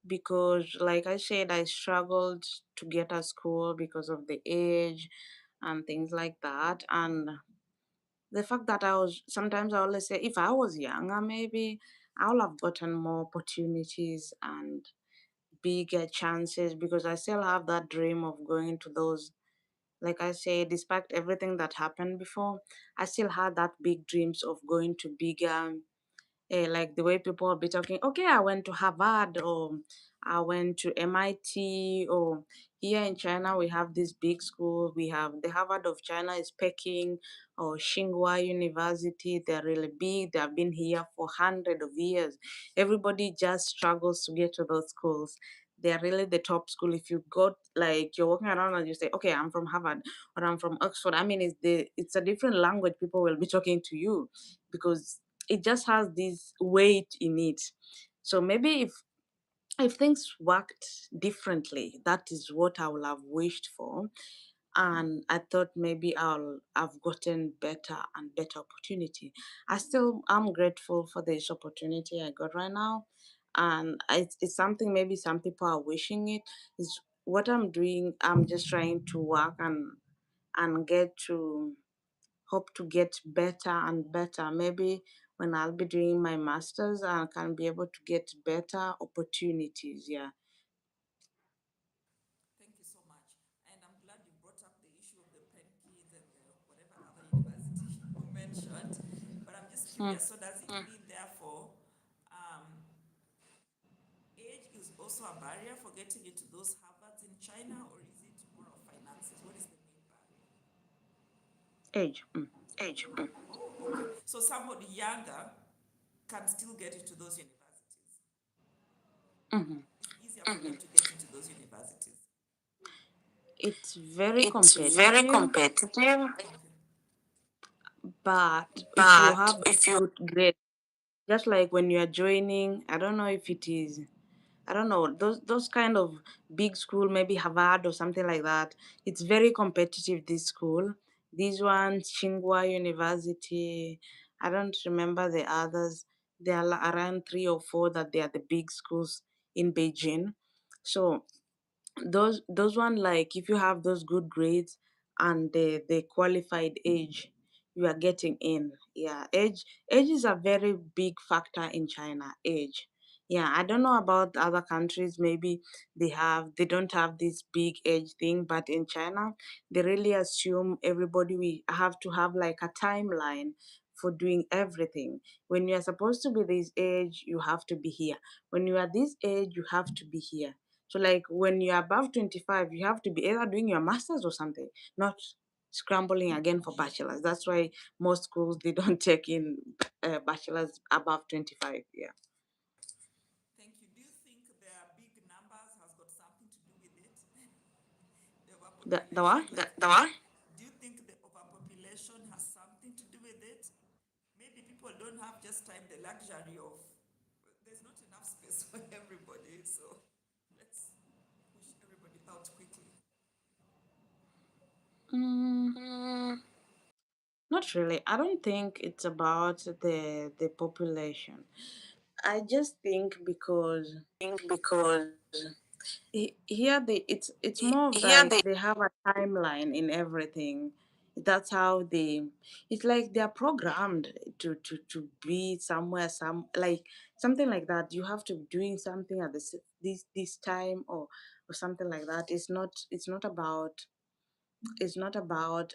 because, like I said, I struggled to get a school because of the age and things like that. And the fact that I was sometimes I always say, if I was younger, maybe I would have gotten more opportunities and bigger chances, because I still have that dream of going to those. Like I say, despite everything that happened before, I still had that big dreams of going to bigger, like the way people will be talking, okay, I went to Harvard, or I went to MIT, or here in China we have this big school. We have the Harvard of China is Peking, or Tsinghua University. They're really big. They have been here for hundred of years. Everybody just struggles to get to those schools. They're really the top school. If you got, like, you're walking around and you say, okay, I'm from Harvard or I'm from Oxford, I mean, it's a different language people will be talking to you, because it just has this weight in it. So maybe if things worked differently, that is what I would have wished for. And I thought maybe I've gotten better and better opportunity. I still am grateful for this opportunity I got right now. And it's something maybe some people are wishing it. Is what I'm doing. I'm just trying to work and get to hope to get better and better. Maybe when I'll be doing my masters, I can be able to get better opportunities. Yeah. Thank you so much. And I'm glad you brought up the issue of the pen kids and the whatever other university you mentioned. But I'm just Mm. curious. So does it mean, therefore, um, age is also a barrier for getting into those Harvards in China, or is it more of finances? What is the main barrier? Age. Mm. Age. Oh, okay. So somebody younger can still get into those universities. Hmm. It's easier for them to get into those universities. It's very It's very competitive, competitive, Okay. but if you but have if you good grades, just like when you are joining, I don't know if it is, I don't know, those kind of big school, maybe Harvard or something like that. It's very competitive, this school. These ones, Tsinghua University, I don't remember the others. There are around three or four that they are the big schools in Beijing. So those one, like, if you have those good grades and the qualified age, you are getting in. Yeah, age is a very big factor in China. Age. Yeah, I don't know about other countries. Maybe they don't have this big age thing, but in China they really assume everybody we have to have like a timeline for doing everything. When you are supposed to be this age, you have to be here. When you are this age, you have to be here. So, like, when you're above 25, you have to be either doing your master's or something, not scrambling again for bachelor's. That's why most schools they don't take in bachelor's above 25. Yeah. Thank you. Do you think their big numbers has got something to do with it? The The what? overpopulation has. the one, Do you think the overpopulation has something to do with it? Maybe people don't have just time, the luxury of. There's not enough space for everybody, so let's push everybody out quickly. Mm, mm, not really. I don't think it's about the population. I just think because think because here it's more of here like they they have a timeline in everything. That's how they, it's like they're programmed to be somewhere, some like something like that. You have to be doing something at this time, or something like that. It's not about,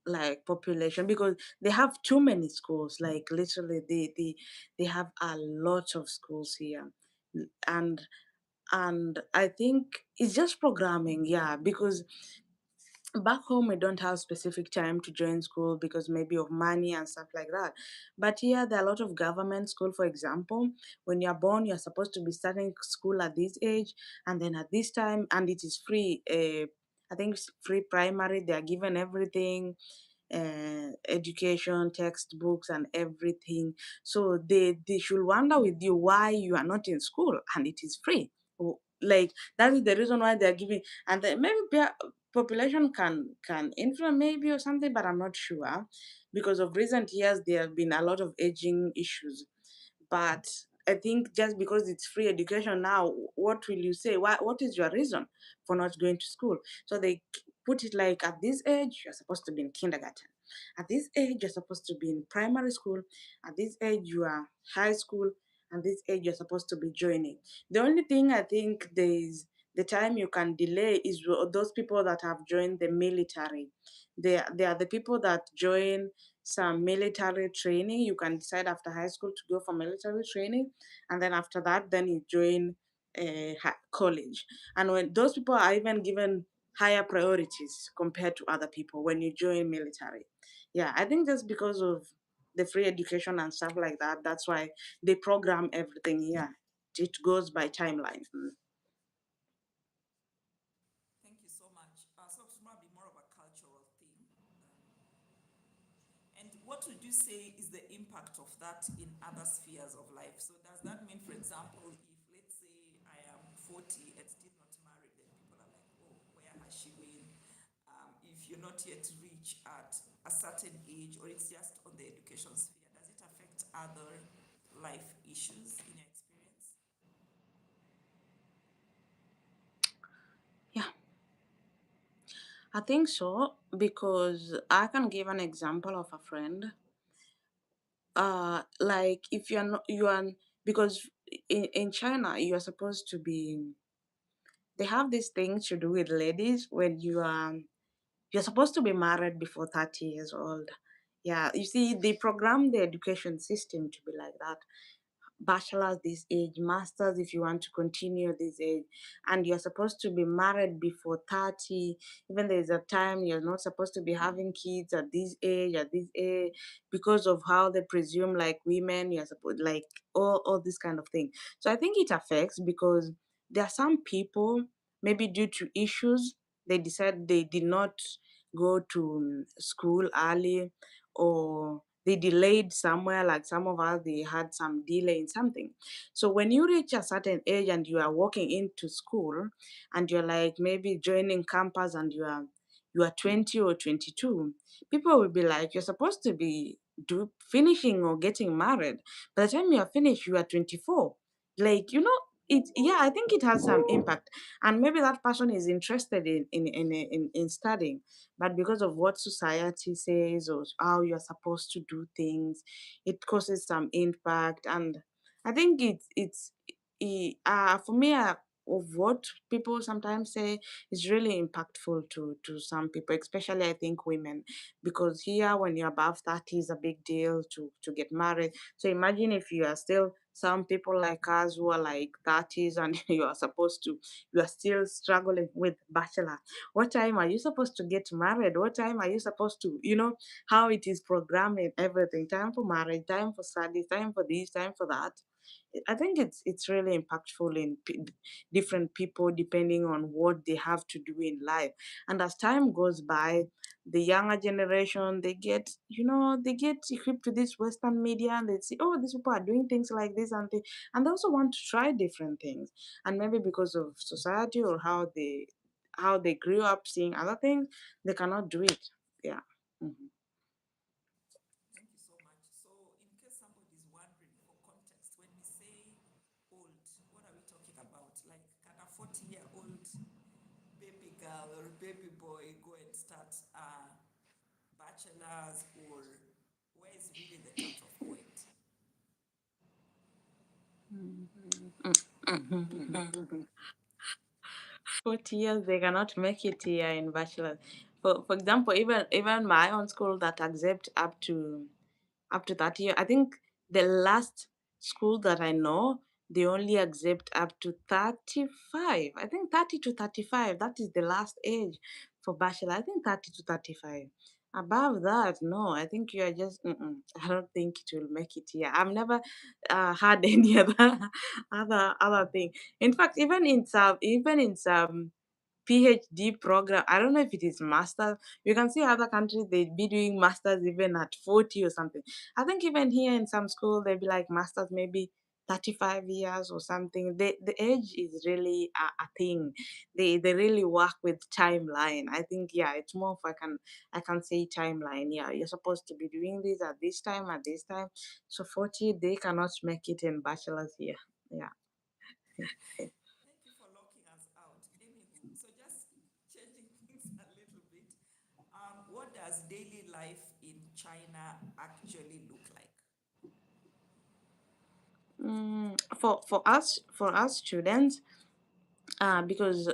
like population, because they have too many schools. Like, literally they have a lot of schools here. and and I think it's just programming, yeah, because back home we don't have specific time to join school because maybe of money and stuff like that. But here there are a lot of government school. For example, when you're born, you're supposed to be starting school at this age, and then at this time, and it is free. I think it's free primary. They are given everything, education, textbooks, and everything. So they should wonder with you why you are not in school and it is free. Like, that is the reason why they are giving. And then maybe population can influence, maybe, or something, but I'm not sure, because of recent years there have been a lot of aging issues. But I think just because it's free education now, what will you say? What is your reason for not going to school? So they put it like, at this age, you're supposed to be in kindergarten. At this age, you're supposed to be in primary school. At this age, you are high school. At this age, you're supposed to be joining. The only thing I think there is, the time you can delay is those people that have joined the military. They are the people that join some military training. You can decide after high school to go for military training, and then after that, then you join college. And when those people are even given higher priorities compared to other people when you join military. Yeah, I think that's because of the free education and stuff like that. That's why they program everything here. It goes by timeline. Thank you so much. So it's probably more of a cultural thing. And what would you say is the impact of that in other spheres of life? So does that mean, for example, if let's say I am 40 and still not married, then people are like, oh, where has she been? If you're not yet reach at a certain age, or it's just on the education sphere, does it affect other life issues in your experience? Yeah, I think so, because I can give an example of a friend. Like, if you're not, you are, because in China you are supposed to be, they have this thing to do with ladies when you're supposed to be married before 30 years old. Yeah, you see, they program the education system to be like that. Bachelor's this age, master's if you want to continue this age, and you're supposed to be married before 30. Even there's a time you're not supposed to be having kids at this age, because of how they presume, like, women, you're supposed, like, all this kind of thing. So I think it affects, because there are some people, maybe due to issues, they decide they did not go to school early, or they delayed somewhere. Like some of us, they had some delay in something. So when you reach a certain age and you are walking into school, and you're like maybe joining campus, and you are 20 or 22, people will be like, you're supposed to be finishing or getting married. By the time you are finished, you are 24. Like, it, yeah, I think it has some impact. And maybe that person is interested in studying, but because of what society says, or how you're supposed to do things, it causes some impact. And I think for me, of what people sometimes say is really impactful to some people, especially I think women, because here when you're above 30 is a big deal to get married. So imagine if you are still, some people like us who are like 30s, and you are still struggling with bachelor. What time are you supposed to get married? What time are you supposed to, how it is programming everything? Time for marriage, time for studies, time for this, time for that. I think it's really impactful in different people, depending on what they have to do in life. And as time goes by, the younger generation, they get equipped to this Western media, and they see, oh, these people are doing things like this, and they also want to try different things. And maybe because of society, or how they grew up seeing other things, they cannot do it. Yeah. Mhm. Thank you so much. So, in case somebody is wondering, for context, when we say old, what are we talking about? Like, can a 40-year-old baby girl or baby boy go and start a bachelor's, or where is really the cut-off point? 40 years, they cannot make it here in bachelor. For example, even my own school that accept up to 30 years. I think the last school that I know, they only accept up to 35. I think 30 to 35. That is the last age for bachelor. I think 30 to 35. Above that, no. I think you are just. I don't think it will make it here. I've never had any other thing. In fact, even in some PhD program. I don't know if it is master. You can see other countries they be doing masters even at 40 or something. I think even here in some school they'll be like masters maybe 35 years or something. The age is really a thing. They really work with timeline. I think, yeah, it's more of I can say timeline. Yeah, you're supposed to be doing this at this time. So 40, they cannot make it in bachelor's year. Yeah. Thank you for locking us out. Anywho, so just changing things a little bit. What does daily life in China actually look like? For us students, because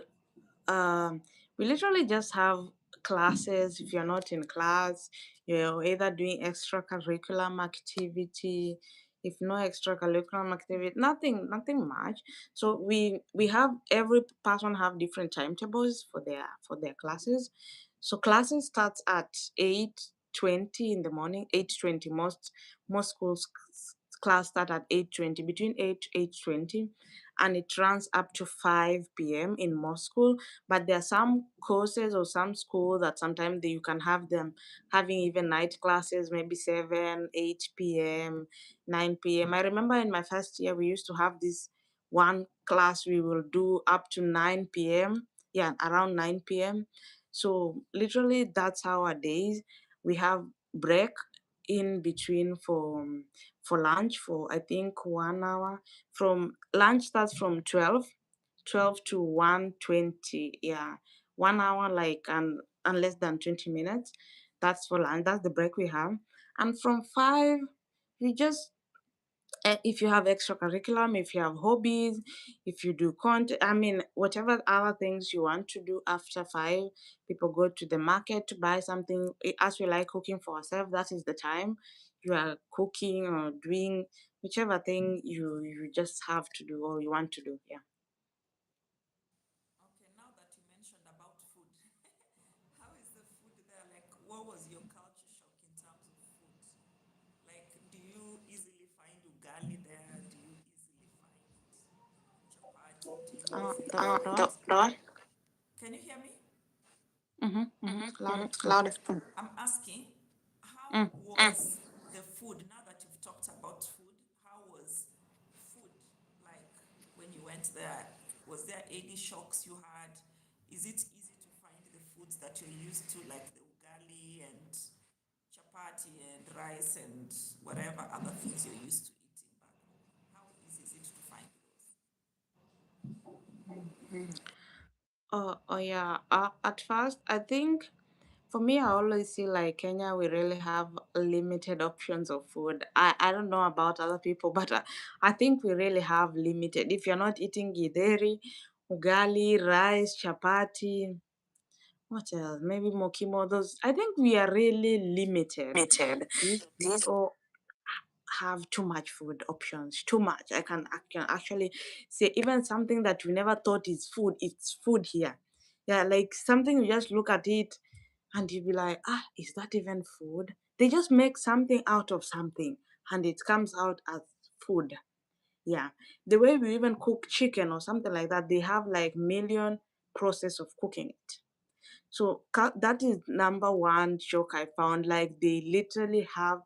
we literally just have classes. If you're not in class, you're either doing extracurriculum activity. If no extracurriculum activity, nothing much. So we have every person have different timetables for their classes. So classes starts at 8:20 in the morning. 8:20, most schools class start at 8:20, between 8 to 8:20, and it runs up to 5 p.m. in most school. But there are some courses or some school that sometimes you can have them having even night classes, maybe 7, 8 p.m., 9 p.m. I remember in my first year we used to have this one class we will do up to 9 p.m. Yeah, around 9 p.m. So literally that's our days. We have break in between for lunch for I think 1 hour. From lunch starts from 12 to 1:20. Yeah, 1 hour, like, and less than 20 minutes. That's for lunch. That's the break we have. And from 5, we just if you have extracurriculum, if you have hobbies, if you do content, I mean, whatever other things you want to do after 5, people go to the market to buy something. As we like cooking for ourselves, that is the time you are cooking or doing whichever thing you just have to do or you want to do. Yeah. Okay, now that you mentioned about food, how is the food there? Like, what was your culture shock in terms of food? Like, do you easily find ugali there? Do you easily find chapati? Do you easily The find? door. Can you hear me? Mm-hmm, mm-hmm. Loud. Loud. I'm asking, how Mm. was the food? Now that you've talked about food, how was food like when you went there? Was there any shocks you had? Is it easy to find the foods that you're used to, like the ugali and chapati and rice and whatever other things you're used to eating back home? How easy is it to find those? Oh yeah. At first, I think for me, I always see like Kenya, we really have limited options of food. I don't know about other people, but I think we really have limited. If you're not eating githeri, ugali, rice, chapati, what else? Maybe mokimo. Those, I think we are really limited. Limited. These These people have too much food options, too much. I can actually say even something that we never thought is food, it's food here. Yeah, like something you just look at it and you be like, is that even food? They just make something out of something and it comes out as food. Yeah, the way we even cook chicken or something like that, they have like million process of cooking it. So that is number one joke I found. Like they literally have,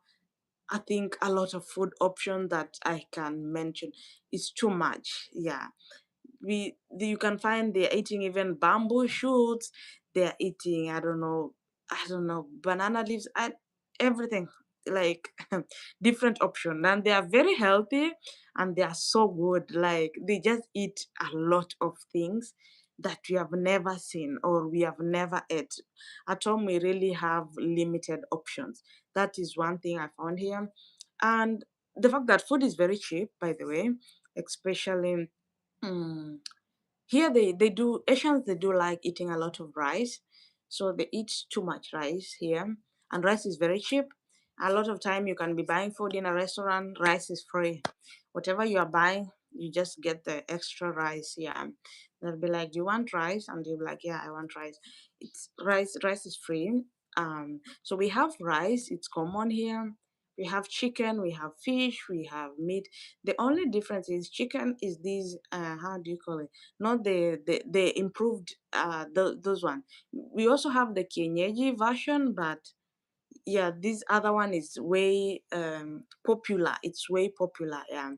I think, a lot of food options that I can mention. It's too much. Yeah, you can find they're eating even bamboo shoots. They're eating, I don't know, banana leaves and everything, like different option, and they are very healthy and they are so good. Like they just eat a lot of things that we have never seen or we have never ate at home. We really have limited options. That is one thing I found here. And the fact that food is very cheap, by the way, especially mm, here they do Asians, they do like eating a lot of rice. So they eat too much rice here. And rice is very cheap. A lot of time you can be buying food in a restaurant, rice is free. Whatever you are buying, you just get the extra rice. Yeah. They'll be like, do you want rice? And you'll be like, yeah, I want rice. It's rice is free. So we have rice, it's common here. We have chicken, we have fish, we have meat. The only difference is chicken is these how do you call it? Not the improved those one. We also have the kienyeji version, but yeah, this other one is way popular. It's way popular, yeah,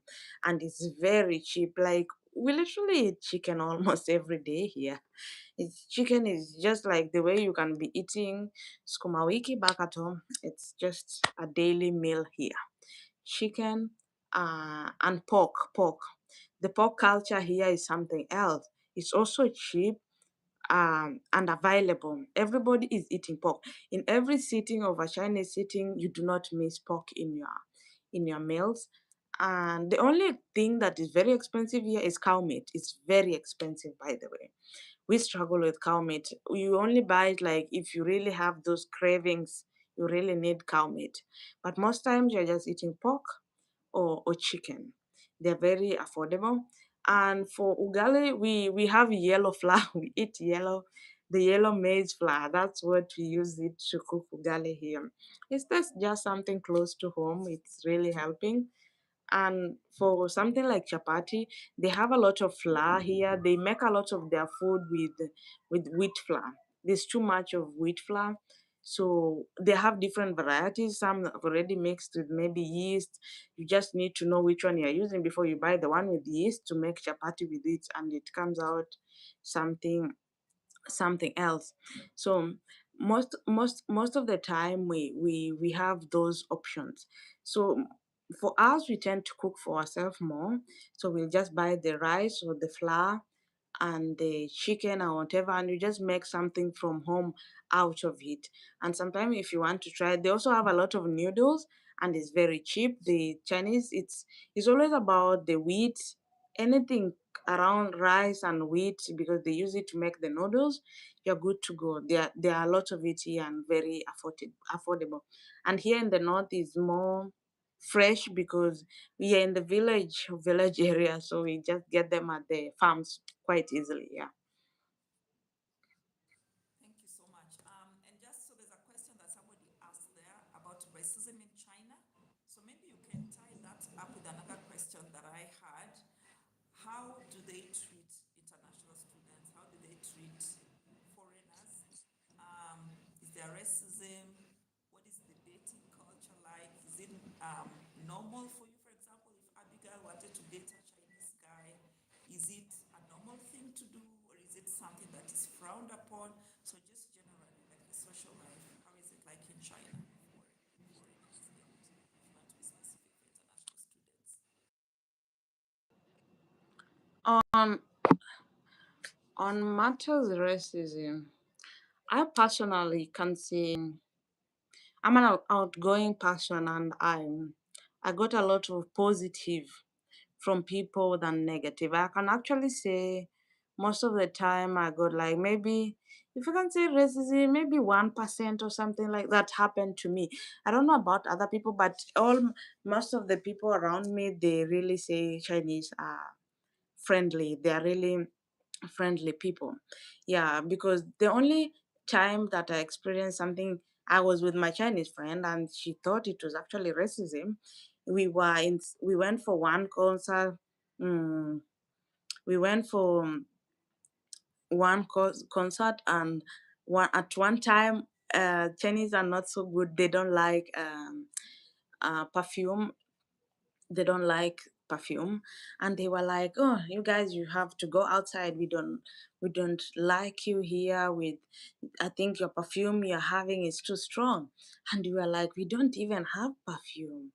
and it's very cheap. Like we literally eat chicken almost every day here. It's chicken is just like the way you can be eating skuma wiki back at home. It's just a daily meal here. Chicken and pork. The pork culture here is something else. It's also cheap and available. Everybody is eating pork. In every sitting of a Chinese sitting, you do not miss pork in your meals. And the only thing that is very expensive here is cow meat. It's very expensive, by the way. We struggle with cow meat. You only buy it like if you really have those cravings, you really need cow meat. But most times you're just eating pork or chicken. They're very affordable. And for ugali, we have yellow flour. We eat the yellow maize flour. That's what we use it to cook ugali here. It's just something close to home. It's really helping. And for something like chapati, they have a lot of flour here. They make a lot of their food with wheat flour. There's too much of wheat flour. So they have different varieties. Some are already mixed with maybe yeast. You just need to know which one you're using before you buy the one with yeast to make chapati with it, and it comes out something something else. So most of the time we have those options. So for us, we tend to cook for ourselves more. So we'll just buy the rice or the flour and the chicken or whatever, and you just make something from home out of it. And sometimes if you want to try, they also have a lot of noodles, and it's very cheap. The Chinese, it's always about the wheat, anything around rice and wheat, because they use it to make the noodles. You're good to go. There are a lot of it here and very affordable. And here in the north is more fresh because we are in the village area, so we just get them at the farms quite easily. Yeah. Thank you so much. And just so there's a question that somebody asked there about racism in China. So maybe you can tie that up with another question that I had. How do they treat international students? How do they treat foreigners? Is there racism? What is the dating culture like? Is it normal for you, for example, if Abigail wanted to date a Chinese guy, is it a normal thing to do, or is it something that is frowned upon? So just generally, like the social life, how is it like in China for foreigners, and if you want to be specific for international students? On matters racism, I personally can say I'm an outgoing person, and I got a lot of positive from people than negative. I can actually say most of the time I got like maybe, if you can say racism, maybe 1% or something like that happened to me. I don't know about other people, but most of the people around me, they really say Chinese are friendly. They are really friendly people. Yeah, because the only time that I experienced something, I was with my Chinese friend and she thought it was actually racism. We went for one concert. Mm, we went for one concert, and at one time, Chinese are not so good. They don't like perfume. They don't like perfume, and they were like, oh, you guys, you have to go outside. We don't like you here with, I think your perfume you're having is too strong. And we were like, we don't even have perfume.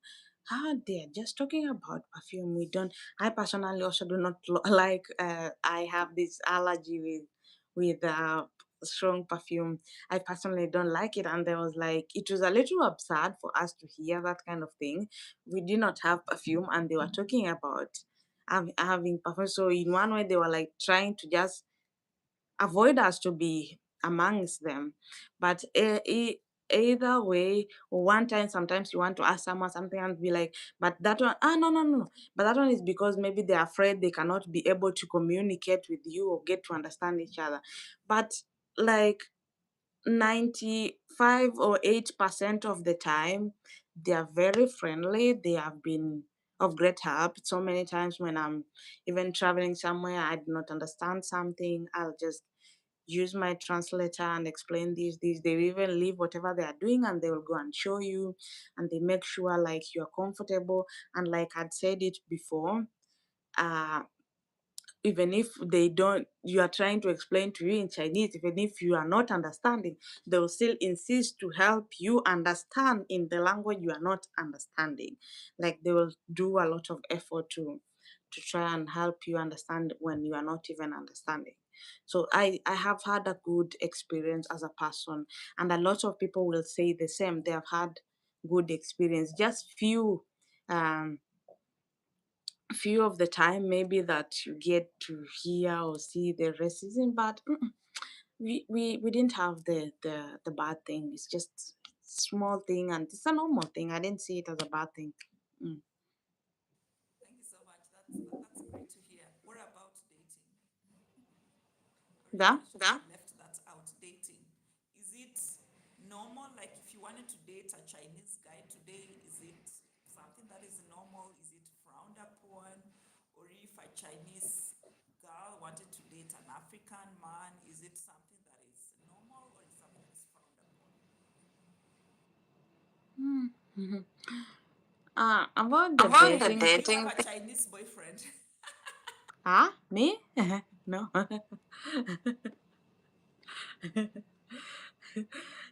How they're just talking about perfume. We don't. I personally also do not like. I have this allergy with strong perfume. I personally don't like it, and there was like, it was a little absurd for us to hear that kind of thing. We did not have perfume, and they were talking about having perfume. So in one way, they were like trying to just avoid us to be amongst them. But either way, one time, sometimes you want to ask someone something and be like, but that one, no, no, no, no. But that one is because maybe they're afraid they cannot be able to communicate with you or get to understand each other. But like 95 or 8% of the time, they are very friendly. They have been of great help. So many times when I'm even traveling somewhere, I do not understand something, I'll just use my translator and explain this. They will even leave whatever they are doing and they will go and show you, and they make sure like you are comfortable. And like I'd said it before, uh even if they don't, you are trying to explain to you in Chinese, even if you are not understanding, they will still insist to help you understand in the language you are not understanding. Like they will do a lot of effort to try and help you understand when you are not even understanding. So I have had a good experience as a person, and a lot of people will say the same. They have had good experience. Just um few of the time maybe that you get to hear or see the racism, but we didn't have the bad thing. It's just small thing and it's a normal thing. I didn't see it as a bad thing. mm. Thank you so much. That's great to hear. What about dating? Or Yeah. intentionally left that out. Dating. Is it normal? Like if you wanted to date a Chinese guy today, is it something that is normal? Is it frowned upon? Or if a Chinese girl wanted to date an African man, is it something that is normal or is something that is frowned upon? About the About the dating. Do you have dating a thing. Chinese boyfriend? Me? No.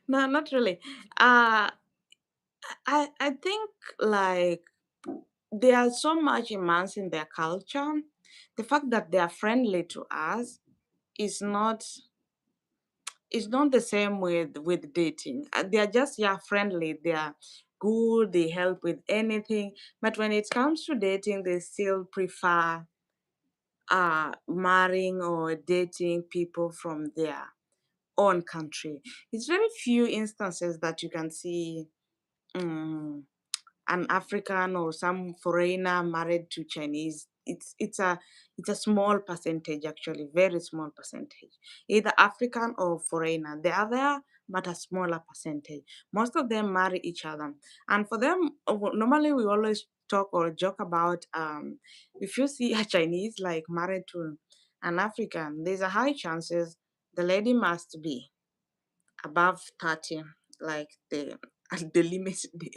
No, not really. I think like they are so much immersed in their culture. The fact that they are friendly to us is not, it's not the same with dating. They are just, yeah, friendly. They are good. They help with anything. But when it comes to dating, they still prefer marrying or dating people from their own country. It's very few instances that you can see. Um, an African or some foreigner married to Chinese. It's a small percentage, actually, very small percentage. Either African or foreigner. They are there, but a smaller percentage. Most of them marry each other. And for them, normally we always talk or joke about if you see a Chinese like married to an African, there's a high chances the lady must be above 30, like the limit, the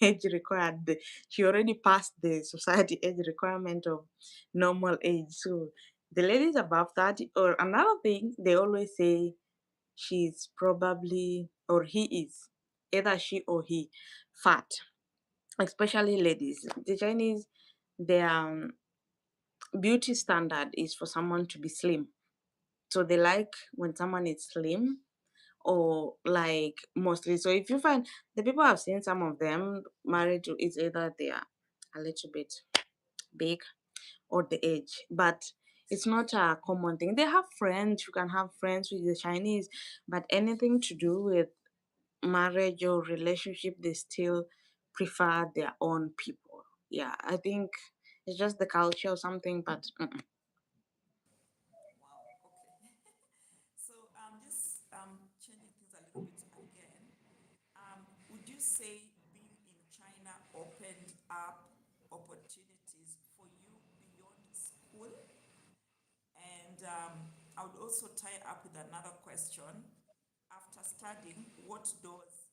age required. She already passed the society age requirement of normal age. So the lady is above 30. Or another thing, they always say she's probably, or he is, either she or he, fat, especially ladies. The Chinese, their beauty standard is for someone to be slim. So they like when someone is slim, or like mostly. So if you find the people I've seen, some of them married to, it's either they are a little bit big or the age, but it's not a common thing. They have friends, you can have friends with the Chinese, but anything to do with marriage or relationship, they still prefer their own people. Yeah, I think it's just the culture or something, but Wow, okay. So just changing things a little bit again. Would you say being in China opened up opportunities for you beyond school? And I would also tie up with another question. After studying, what doors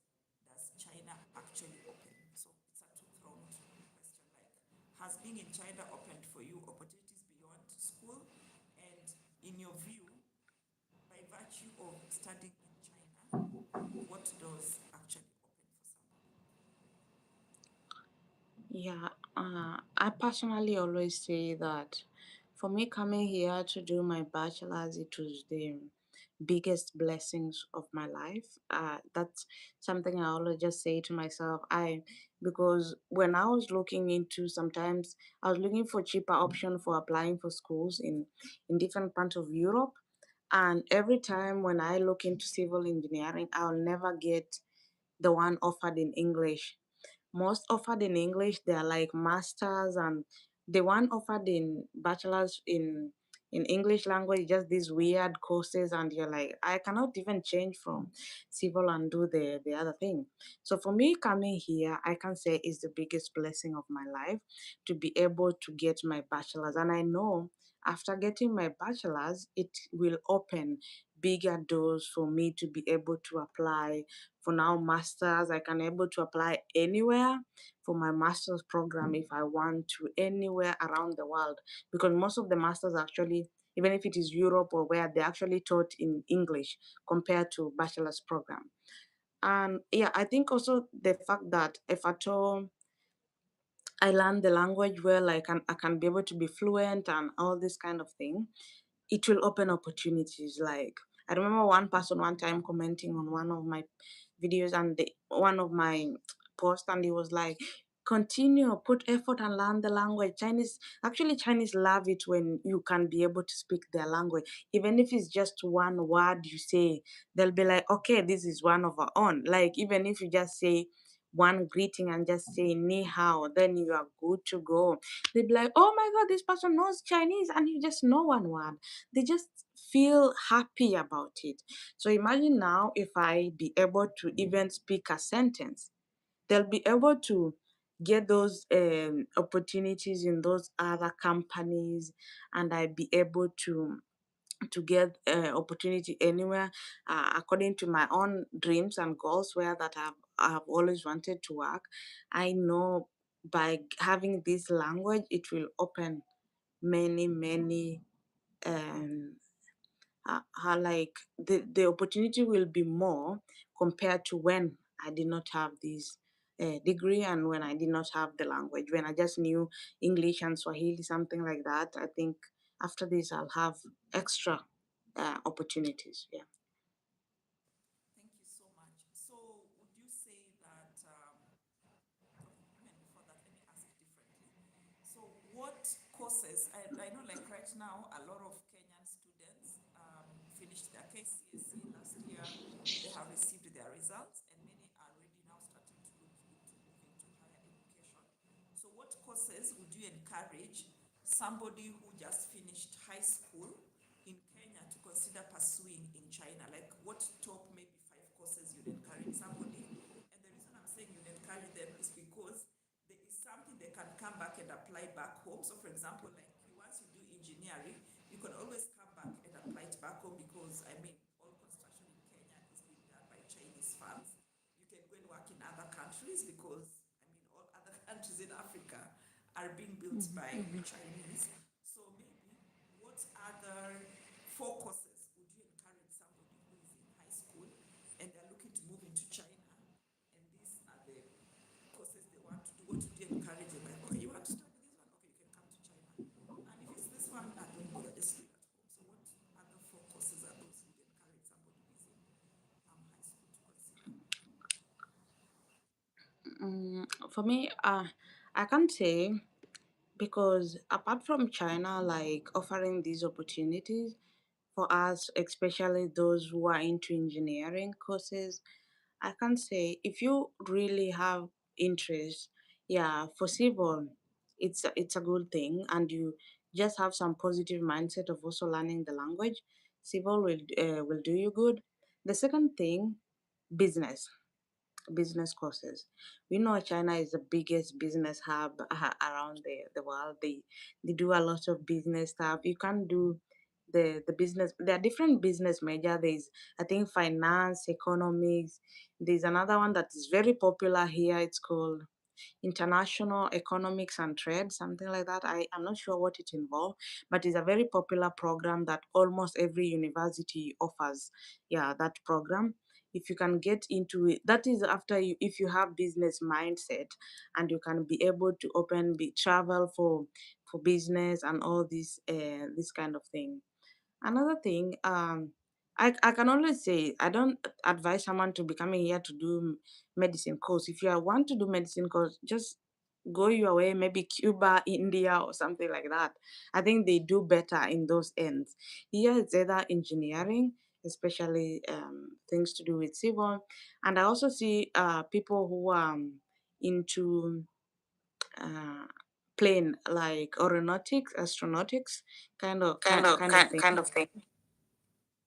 does China actually open? So it's a two-pronged question. Like, has being in China opened for you opportunities beyond school? And in your view, by virtue of studying in China, what doors actually open for somebody? yeah, I personally always say that for me coming here to do my bachelor's, it was the biggest blessings of my life. That's something I always just say to myself. Because when I was looking into, sometimes I was looking for cheaper option for applying for schools in different parts of Europe, and every time when I look into civil engineering, I'll never get the one offered in English. Most offered in English, they are like masters, and the one offered in bachelor's in English language, just these weird courses, and you're like, I cannot even change from civil and do the other thing. So for me coming here, I can say is the biggest blessing of my life to be able to get my bachelor's. And I know after getting my bachelor's, it will open bigger doors for me to be able to apply for now masters. I can able to apply anywhere for my master's program if I want to, anywhere around the world, because most of the masters actually, even if it is Europe or where, they actually taught in English compared to bachelor's program. And yeah, I think also the fact that if at all I learn the language well, I can be able to be fluent and all this kind of thing, it will open opportunities. Like, I remember one person one time commenting on one of my videos and one of my posts, and he was like, continue, put effort and learn the language. Chinese love it when you can be able to speak their language. Even if it's just one word you say, they'll be like, okay, this is one of our own. Like, even if you just say one greeting and just say ni hao, then you are good to go. They'd be like, oh my god, this person knows Chinese, and you just know one word. They just feel happy about it. So imagine now if I be able to even speak a sentence, they'll be able to get those opportunities in those other companies, and I be able to get opportunity anywhere according to my own dreams and goals where that I've always wanted to work. I know by having this language, it will open many um like the opportunity will be more compared to when I did not have this degree, and when I did not have the language, when I just knew English and Swahili, something like that. I think after this I'll have extra opportunities. Yeah. Thank you so much. So, would you say that, before that, let me ask differently. So, what courses, I know like right now, a lot of Kenyan students finished their KCSE last year, they have received their results, and many are already now starting to look into moving to higher education. So, what courses would you encourage somebody who just finished high school in Kenya to consider pursuing in China? Like, what top maybe five courses you'd encourage somebody? And the reason I'm saying you'd encourage them is because there is something they can come back and apply back home. So, for example, like once you do engineering, you can always come back and apply it back home because, I mean, all construction in Kenya is being done by Chinese firms. You can go and work in other countries because, I mean, all other countries in Africa are being built by Chinese. So maybe what other four courses would you encourage somebody who is in high school and they're looking to move into China, and these are the courses they want to do? What would you encourage them? Like, okay, you want to study this one? Okay, you can come to China. And if it's this one, don't bother, just leave at home. So what other four courses are those you would encourage somebody who is in high school to consider? For me, I can't say, because apart from China, like offering these opportunities for us, especially those who are into engineering courses, I can say if you really have interest, yeah, for civil, it's a good thing, and you just have some positive mindset of also learning the language. Civil will do you good. The second thing, business business courses. We know China is the biggest business hub around the world. They do a lot of business stuff. You can do the business. There are different business major. There's, I think, finance, economics. There's another one that is very popular here. It's called international economics and trade, something like that. I'm not sure what it involves, but it's a very popular program that almost every university offers. Yeah, that program. If you can get into it, that is after you, if you have business mindset, and you can be able to travel for business and all this kind of thing. Another thing, I can always say I don't advise someone to be coming here to do medicine course. If you want to do medicine course, just go your way, maybe Cuba, India, or something like that. I think they do better in those ends. Here it's either engineering, especially things to do with civil, and I also see people who are into uh, plane, like aeronautics, astronautics, kind of thing. Kind of thing.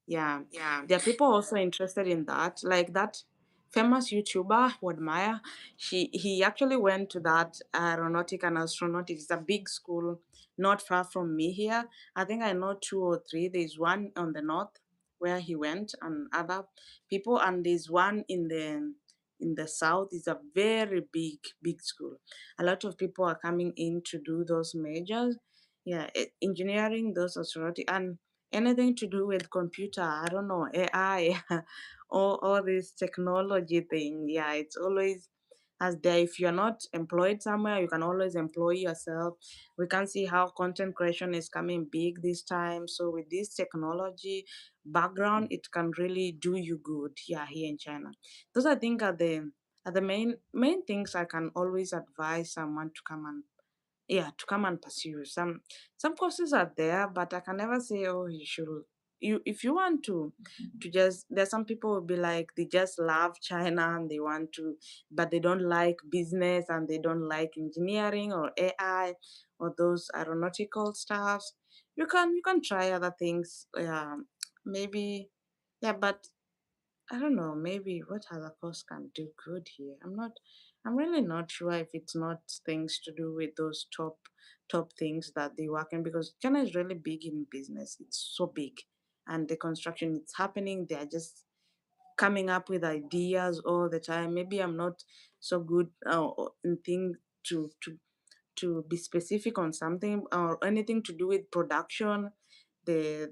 Yeah, Yeah. there are people also interested in that. Like that famous YouTuber who admire, he actually went to that aeronautic and astronautics. It's a big school not far from me here. I think I know two or three. There's one on the north where he went, and other people, and there's one in the south. It's a very big school. A lot of people are coming in to do those majors. Yeah, engineering, those astronautics, and anything to do with computer. I don't know, AI, all this technology thing. Yeah, it's always as there. If you're not employed somewhere, you can always employ yourself. We can see how content creation is coming big this time. So with this technology background, it can really do you good. Yeah, here in China. Those I think are the main things I can always advise someone to come and, yeah, to come and pursue. Some courses are there, but I can never say, oh, you should. You, if you want to just, there's some people will be like, they just love China and they want to, but they don't like business and they don't like engineering or AI or those aeronautical stuffs. You can try other things. Maybe, yeah, but I don't know, maybe what other course can do good here. I'm really not sure if it's not things to do with those top things that they work in, because China is really big in business. It's so big. And the construction it's happening, they're just coming up with ideas all the time. Maybe I'm not so good in thing to be specific on something or anything to do with production, the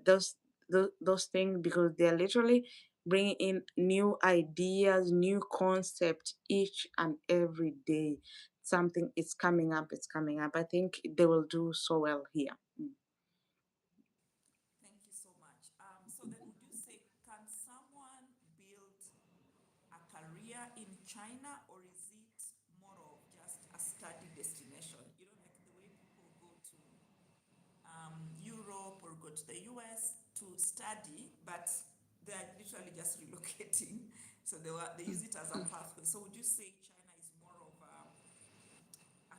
those things, because they're literally bringing in new ideas, new concept each and every day. Something is coming up, it's coming up. I think they will do so well here. Thank you so much. So then, would you say, can someone build a career in China, or is it more of just a study destination? You know, like the way people go to Europe or go to the US to study, but they're literally just relocating. So they use it as a pathway. So would you say China is more of a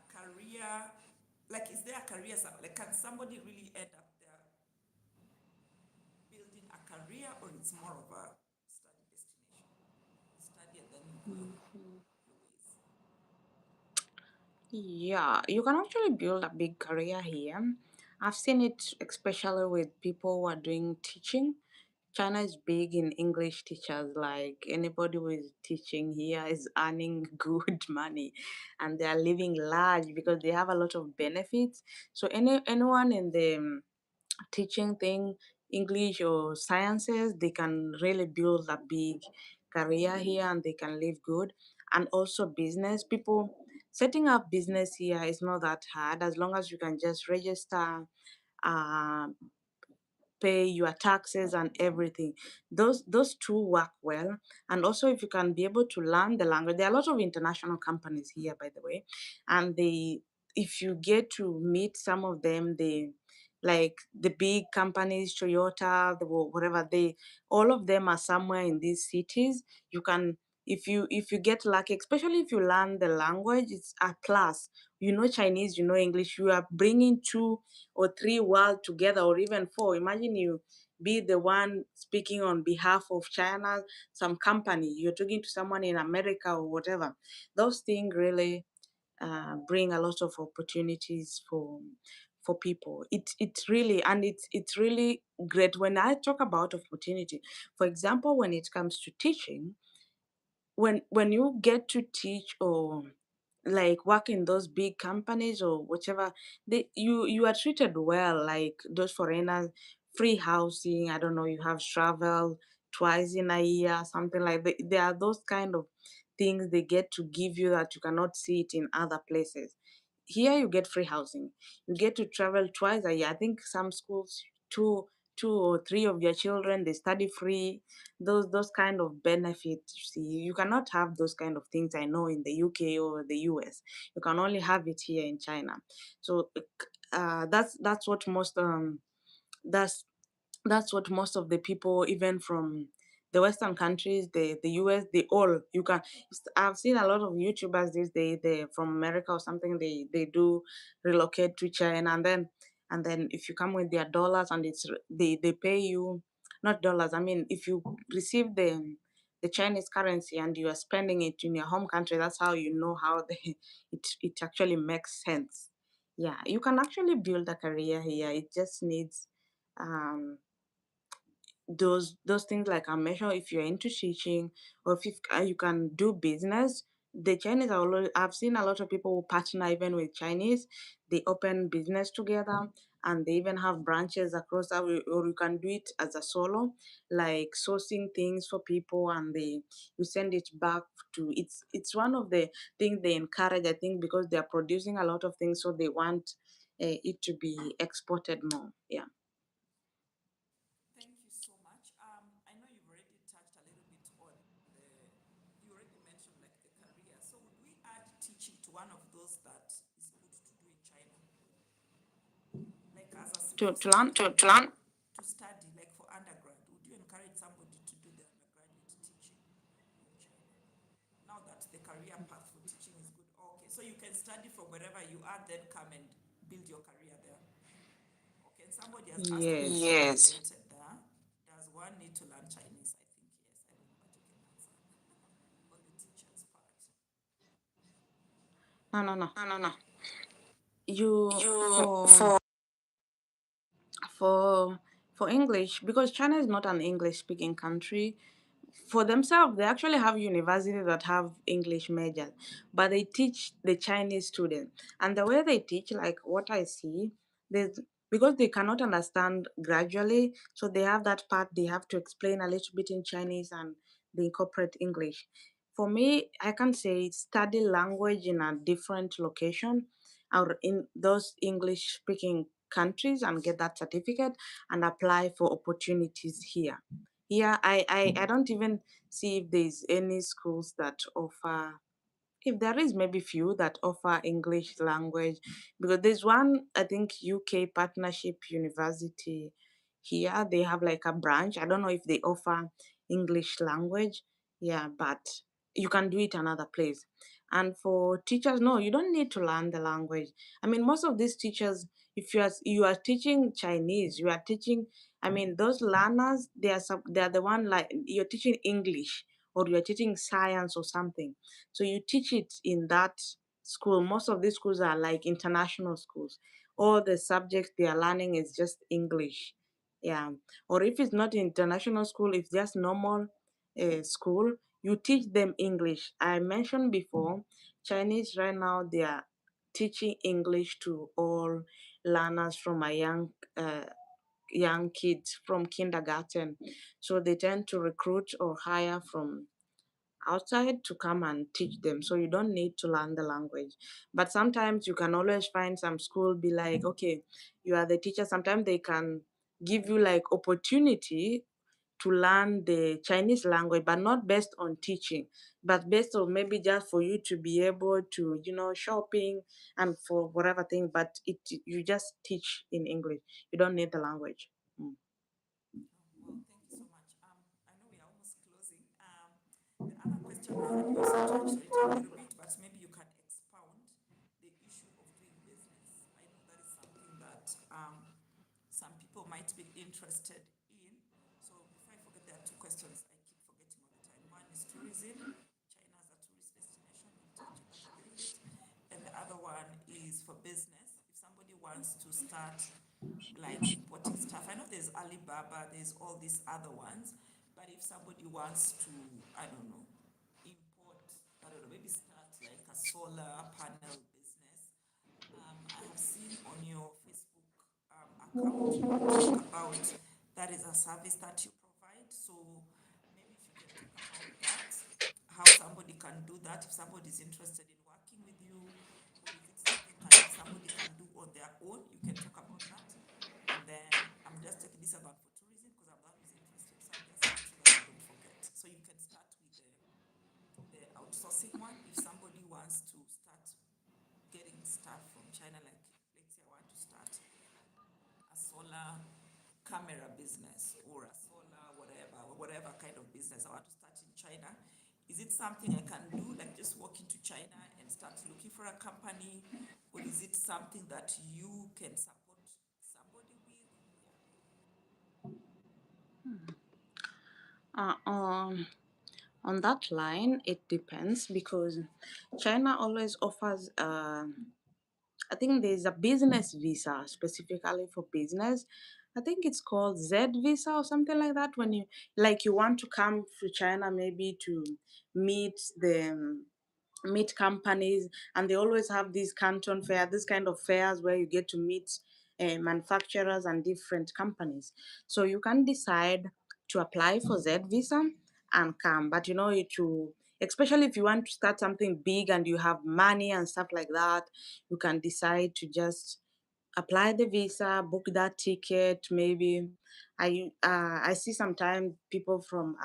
career? Like, is there a career? Like, can somebody really end up there building a career, or it's more of a study destination? You study and then you go your ways. Yeah, you can actually build a big career here. I've seen it especially with people who are doing teaching. China is big in English teachers. Like anybody who is teaching here is earning good money, and they are living large because they have a lot of benefits. So anyone in the teaching thing, English or sciences, they can really build a big career here and they can live good. And also business people, setting up business here is not that hard as long as you can just register, uh, pay your taxes and everything. Those two work well. And also if you can be able to learn the language, there are a lot of international companies here, by the way, and they, if you get to meet some of them, they, like the big companies, Toyota, whatever, they, all of them are somewhere in these cities. You can, if you get lucky, especially if you learn the language, it's a plus. You know Chinese, you know English, you are bringing two or three world together, or even four. Imagine you be the one speaking on behalf of China, some company, you're talking to someone in America or whatever. Those things really bring a lot of opportunities for people. It's really, and it's really great when I talk about opportunity. For example, when it comes to teaching, when you get to teach or like work in those big companies or whatever, you are treated well. Like those foreigners, free housing, I don't know, you have travel twice in a year, something like that. There are those kind of things they get to give you that you cannot see it in other places. Here you get free housing, you get to travel twice a year. I think some schools, two or three of your children, they study free. Those kind of benefits, you see, you cannot have those kind of things, I know, in the UK or the US. You can only have it here in China. So that's what most that's that's what most of the people, even from the Western countries, the US, they all, you can, I've seen a lot of YouTubers these days, they from America or something, they do relocate to China, and then if you come with their dollars and they pay you, not dollars, I mean, if you receive the Chinese currency and you are spending it in your home country, that's how you know how it actually makes sense. Yeah, you can actually build a career here. It just needs um those things like I mentioned. If you're into teaching, or if you can do business, the Chinese are always, I've seen a lot of people who partner even with Chinese. They open business together, and they even have branches across, or you can do it as a solo, like sourcing things for people, and they you send it back to, it's one of the things they encourage, I think, because they are producing a lot of things, so they want it to be exported more. Yeah. Thank you so much. I know you've already touched a little bit on you already mentioned like the career. So would we add teaching to one of those that is good to do in China? Like as a, To for to learn. studying, to study, like for undergrad, would you encourage somebody to do the undergraduate teaching in China? Now that the career path for teaching is good, okay, so you can study from wherever you are, then come and build your career there. Okay, and somebody has asked a question Yes. Yes. related there. Does one need to learn Chinese? I think yes. I don't know, but you can answer on the teacher's part. No, no, no. No, no, no. You You for for for for English, because China is not an English speaking country. For themselves, they actually have universities that have English majors, but they teach the Chinese students. And the way they teach, like what I see, there's, because they cannot understand gradually, so they have that part they have to explain a little bit in Chinese, and they incorporate English. For me, I can say study language in a different location or in those English speaking countries and get that certificate and apply for opportunities here. Yeah, I don't even see if there's any schools that offer, if there is, maybe few that offer English language, because there's one, I think, UK Partnership University here. They have like a branch. I don't know if they offer English language. Yeah, but you can do it another place. And for teachers, no, you don't need to learn the language. I mean, most of these teachers, if you are teaching Chinese, you are teaching, I mean, those learners, they are the one, like you're teaching English, or you're teaching science or something, so you teach it in that school. Most of these schools are like international schools. All the subjects they are learning is just English. Yeah. Or if it's not international school, if just normal school, you teach them English. I mentioned before, Chinese right now they are teaching English to all learners from a young kids from kindergarten. So they tend to recruit or hire from outside to come and teach them, so you don't need to learn the language. But sometimes you can always find some school be like, okay, you are the teacher, sometimes they can give you like opportunity to learn the Chinese language, but not based on teaching, but based on maybe just for you to be able to, shopping and for whatever thing, but you just teach in English, you don't need the language. Mm. Oh, wow, thank you so much. I know we are almost closing. The other question I had, you also touched on it a little bit, but maybe you can expound the issue of doing business. I know that is something that some people might be interested in. So before I forget, there are two questions I keep forgetting all the time. One is tourism. China as a tourist destination. We'll touch on that a little bit. And the other one is for business. If somebody wants to start like importing stuff, I know there's Alibaba, there's all these other ones, but if somebody wants to, I don't know, import, I don't know, maybe start like a solar panel business. I have seen on your Facebook account, you talk about that is a service that you provide. So maybe if you can talk about that, how somebody can do that, if somebody is interested in working with you, or is it something somebody can do on their own? You can talk about that. And then I'm just taking this about for tourism because I'm that who's interested. So I'm just saying so that I don't forget. So you can start with the outsourcing one. If somebody wants to start getting stuff from China, like let's say I want to start a solar camera business or a solar whatever kind of business I want to start in China. Is it something I can do, like just walk into China and start looking for a company, or is it something that you can support somebody with? Yeah. uh, um on that line, it depends, because China always offers I think there's a business visa specifically for business. I think it's called Z visa or something like that. When you like you want to come to China maybe to meet the meet companies, and they always have these canton fair, this kind of fairs where you get to meet manufacturers and different companies. So you can decide to apply for Z visa and come, but you know it to especially if you want to start something big and you have money and stuff like that, you can decide to just apply the visa, book that ticket. Maybe I see sometimes people from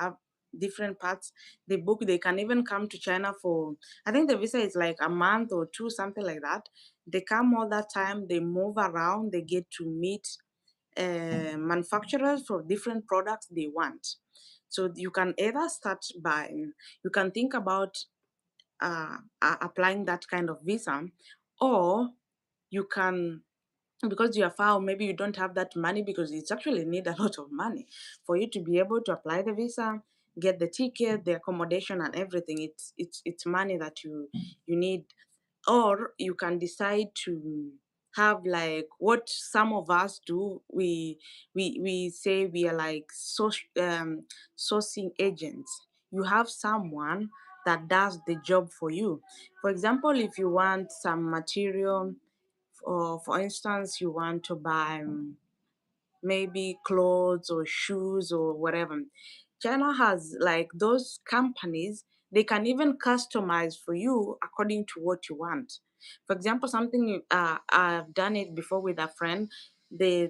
different parts, they book, they can even come to China for, I think the visa is like a month or two, something like that. They come all that time, they move around, they get to meet manufacturers for different products they want. So you can either start by, you can think about applying that kind of visa, or you can, because you're far, or maybe you don't have that money, because it's actually need a lot of money for you to be able to apply the visa, get the ticket, the accommodation and everything. It's money that you need. Or you can decide to have like what some of us do. We say we are like sourcing agents. You have someone that does the job for you. For example, if you want some material, or for instance you want to buy maybe clothes or shoes or whatever. China has like those companies, they can even customize for you according to what you want. For example, something I've done it before with a friend. The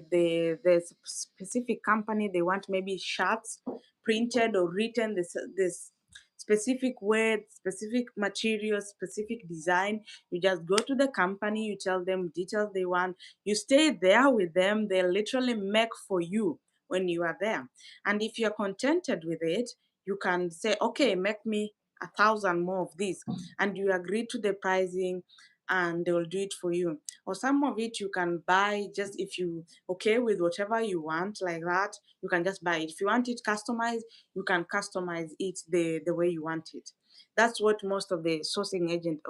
specific company, they want maybe shirts printed or written this specific way, specific material, specific design. You just go to the company, you tell them details they want, you stay there with them, they literally make for you when you are there. And if you're contented with it, you can say, okay, make me 1,000 more of this. And you agree to the pricing and they will do it for you. Or some of it you can buy, just if you okay with whatever you want like that, you can just buy it. If you want it customized, you can customize it the way you want it. That's what most of the sourcing agent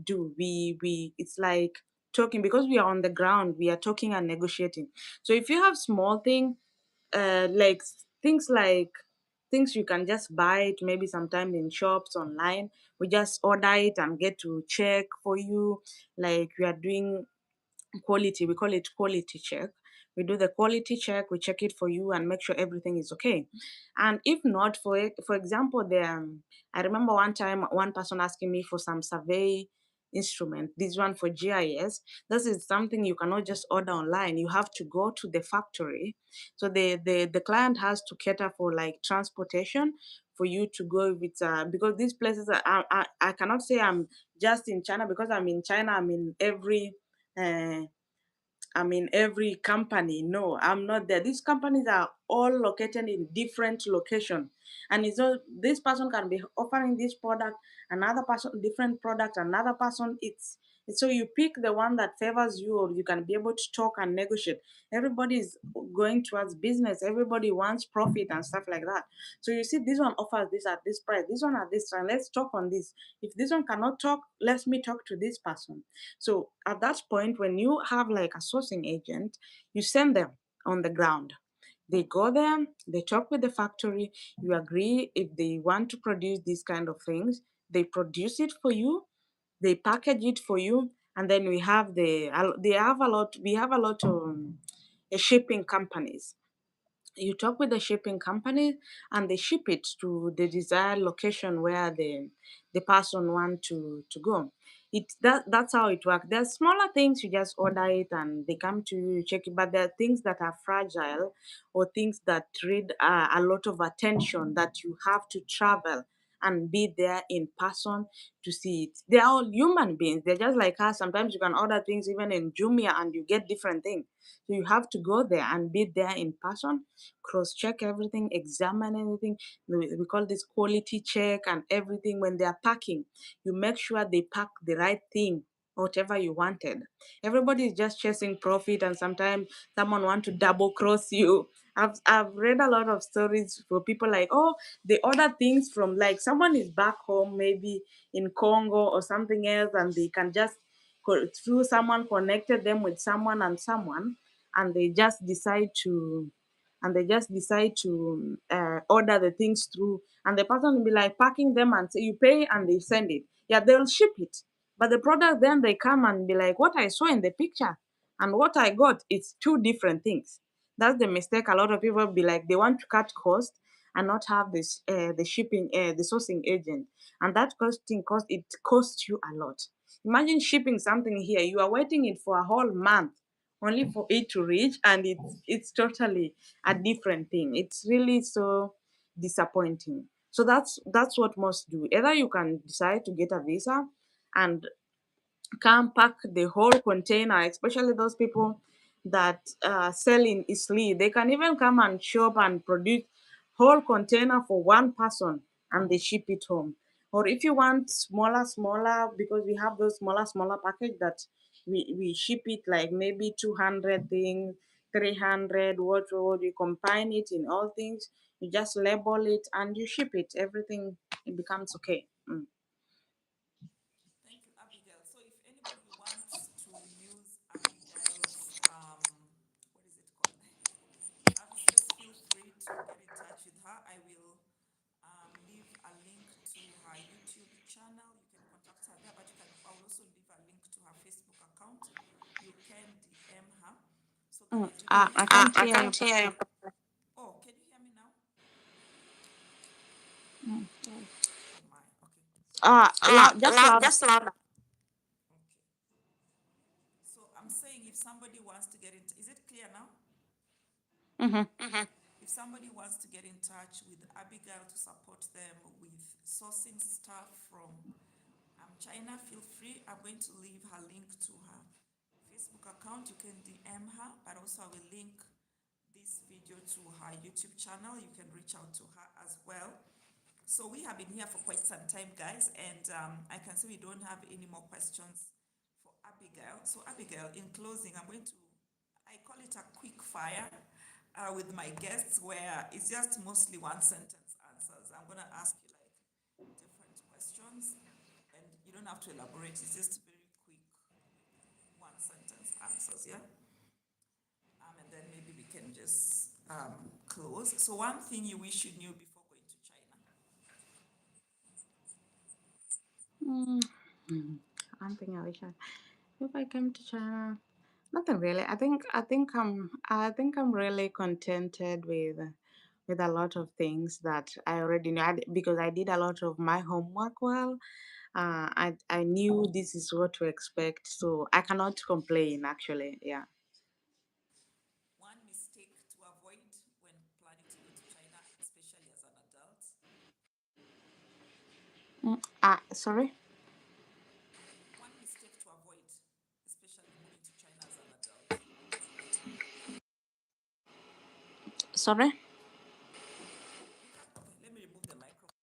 do. We it's like talking, because we are on the ground, we are talking and negotiating. So if you have small thing, like things like things you can just buy it maybe sometime in shops online, we just order it and get to check for you. Like we are doing quality, we call it quality check. We do the quality check, we check it for you and make sure everything is okay. And if not, for example, I remember one time one person asking me for some survey instrument, this one for GIS. This is something you cannot just order online, you have to go to the factory. So the client has to cater for like transportation for you to go. If it's because these places are, I cannot say I'm just in China, because I'm in China, uh, I'm in every company. No, I'm not there. These companies are all located in different location. And it's all, this person can be offering this product, another person different product, another person it's so you pick the one that favors you, or you can be able to talk and negotiate. Everybody is going towards business. Everybody wants profit and stuff like that. So you see, this one offers this at this price, this one at this time. Let's talk on this. If this one cannot talk, let me talk to this person. So at that point, when you have like a sourcing agent, you send them on the ground. They go there, they talk with the factory, you agree if they want to produce these kind of things, they produce it for you, they package it for you, and then they have a lot, we have a lot of shipping companies. You talk with the shipping company and they ship it to the desired location where the person want to go. That's how it works. There's smaller things, you just order it and they come to you, you check it. But there are things that are fragile, or things that need a lot of attention, that you have to travel and be there in person to see it. They are all human beings, they're just like us. Sometimes you can order things even in Jumia and you get different things. So you have to go there and be there in person, cross check everything, examine everything. We call this quality check and everything. When they are packing, you make sure they pack the right thing, whatever you wanted. Everybody is just chasing profit, and sometimes someone want to double cross you. I've read a lot of stories for people like, oh, they order things from, like, someone is back home, maybe in Congo or something else, and they can just through someone connected them with someone and someone, and they just decide to order the things through, and the person will be like packing them and say you pay and they send it. Yeah, they'll ship it, but the product then they come and be like, what I saw in the picture and what I got, it's two different things. That's the mistake a lot of people be like, they want to cut cost and not have this the shipping the sourcing agent, and that costing cost, it costs you a lot. Imagine shipping something here, you are waiting it for a whole month only for it to reach, and it's totally a different thing. It's really so disappointing. So that's what most do. Either you can decide to get a visa and come pack the whole container, especially those people that sell in Isli. They can even come and shop and produce whole container for one person and they ship it home. Or if you want smaller, because we have those smaller package that we ship it like maybe 200 things, 300, what you combine it in all things, you just label it and you ship it. Everything, it becomes okay. Mm. Thank you, Abigail. So if anybody wants to use Abigail's, what is it called? Services, feel free to get in touch with her. I will leave a link to her YouTube channel. You can contact her there, but I'll also leave a link to her Facebook account. You can DM her. So guys, you can I use can't I hear can't you. hear you. Oh, can you hear me now? Oh my, okay. Just louder. Just louder. Okay. So I'm saying if somebody wants to get into, is it clear now? Mm-hmm. If somebody wants to get in touch with Abigail to support them with sourcing stuff from China, feel free. I'm going to leave her link to her Facebook account. You can DM her, but also I will link this video to her YouTube channel. You can reach out to her as well. So we have been here for quite some time, guys, and I can see we don't have any more questions for Abigail. So Abigail, in closing, I call it a quick fire with my guests where it's just mostly one sentence answers. I'm going to ask you like different questions and you don't have to elaborate. It's just very quick one sentence answers, yeah? And then maybe we can just close. So one thing you wish you knew before going to China. Mm. One thing I wish if I came to China, nothing really. I think I'm really contented with a lot of things that I already know because I did a lot of my homework well. I knew this is what to expect, so I cannot complain actually. Yeah. One mistake to avoid when planning to go to China, especially as an adult. Sorry. One mistake to avoid, especially moving to China as an adult. Sorry. You can, okay, let me remove the microphone.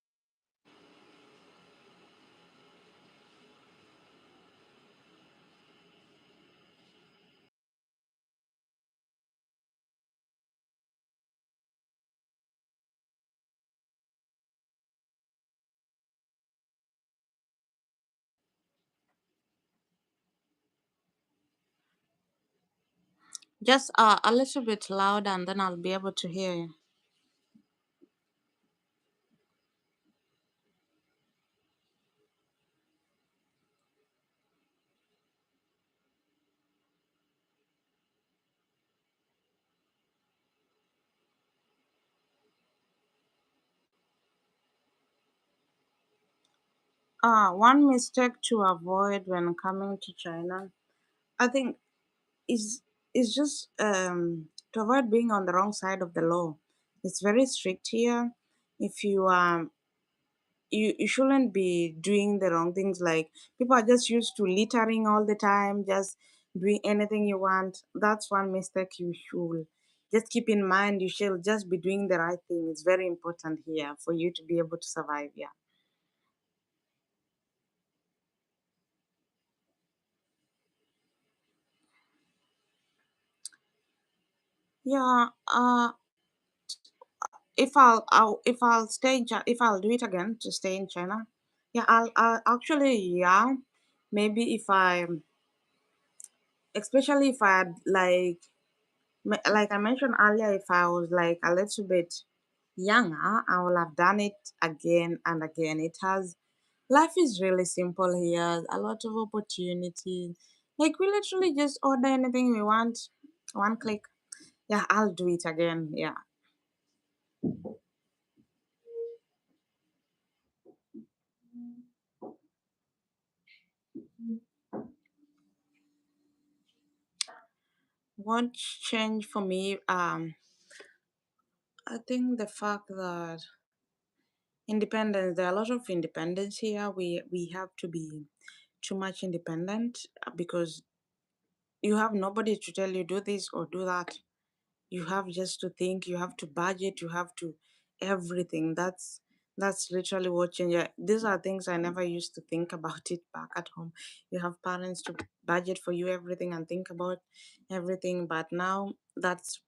Just a little bit louder, and then I'll be able to hear you. One mistake to avoid when coming to China, I think, is just to avoid being on the wrong side of the law. It's very strict here. If you shouldn't be doing the wrong things. Like, people are just used to littering all the time, just doing anything you want. That's one mistake you should just keep in mind. You should just be doing the right thing. It's very important here for you to be able to survive. Yeah. Yeah. If I'll do it again to stay in China, yeah, I'll actually, yeah, maybe if I especially if I had like I mentioned earlier, if I was like a little bit younger, I will have done it again and again. It has life is really simple here. A lot of opportunities. Like we literally just order anything we want, one click. Yeah, I'll do it again. Yeah. What changed for me? I think the fact that independence. There are a lot of independence here. We have to be too much independent because you have nobody to tell you do this or do that. You have just to think, you have to budget, you have to everything. That's literally what change. These are things I never used to think about it back at home. You have parents to budget for you everything and think about everything, but now that's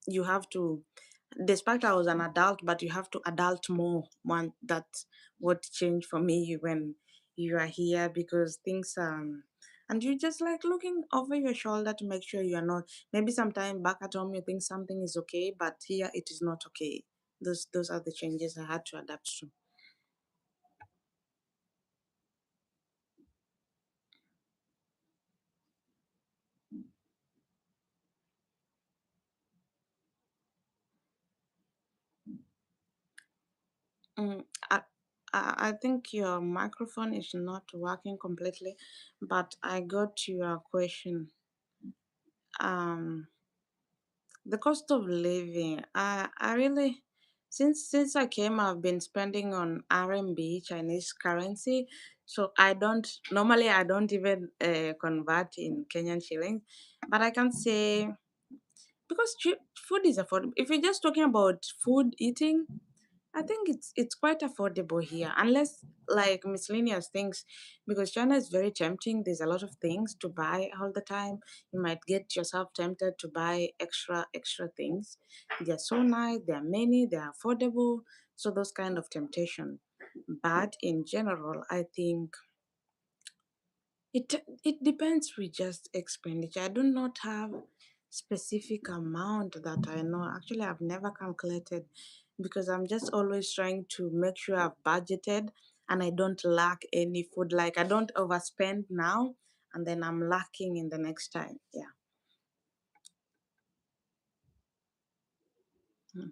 you have to, despite I was an adult, but you have to adult more. One that's what changed for me when you are here because things and you just like looking over your shoulder to make sure you are not, maybe sometime back at home you think something is okay, but here it is not okay. Those are the changes I had to adapt to. Mm, I, I think your microphone is not working completely, but I got your question. Um, the cost of living. I really, since I came, I've been spending on RMB, Chinese currency. So I don't even convert in Kenyan shillings, but I can say because food is affordable. If you're just talking about food eating, I think it's quite affordable here, unless like miscellaneous things, because China is very tempting. There's a lot of things to buy all the time. You might get yourself tempted to buy extra things. They're so nice. There are many. They're affordable. So those kind of temptation. But in general, I think it depends with just expenditure. I do not have specific amount that I know. Actually, I've never calculated because I'm just always trying to make sure I've budgeted and I don't lack any food. Like I don't overspend now and then I'm lacking in the next time. Yeah. Mm.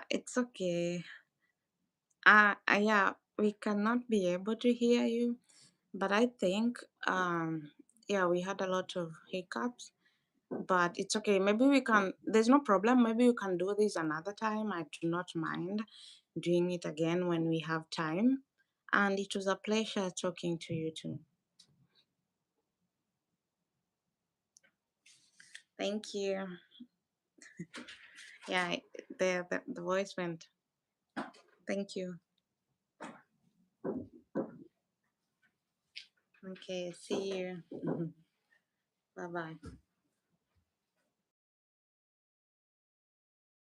It's okay. Yeah, we cannot be able to hear you, but I think yeah, we had a lot of hiccups. But it's okay. Maybe we can, there's no problem. Maybe we can do this another time. I do not mind doing it again when we have time. And it was a pleasure talking to you too. Thank you. Yeah, the voice went. Thank you. Okay, see you. Bye bye.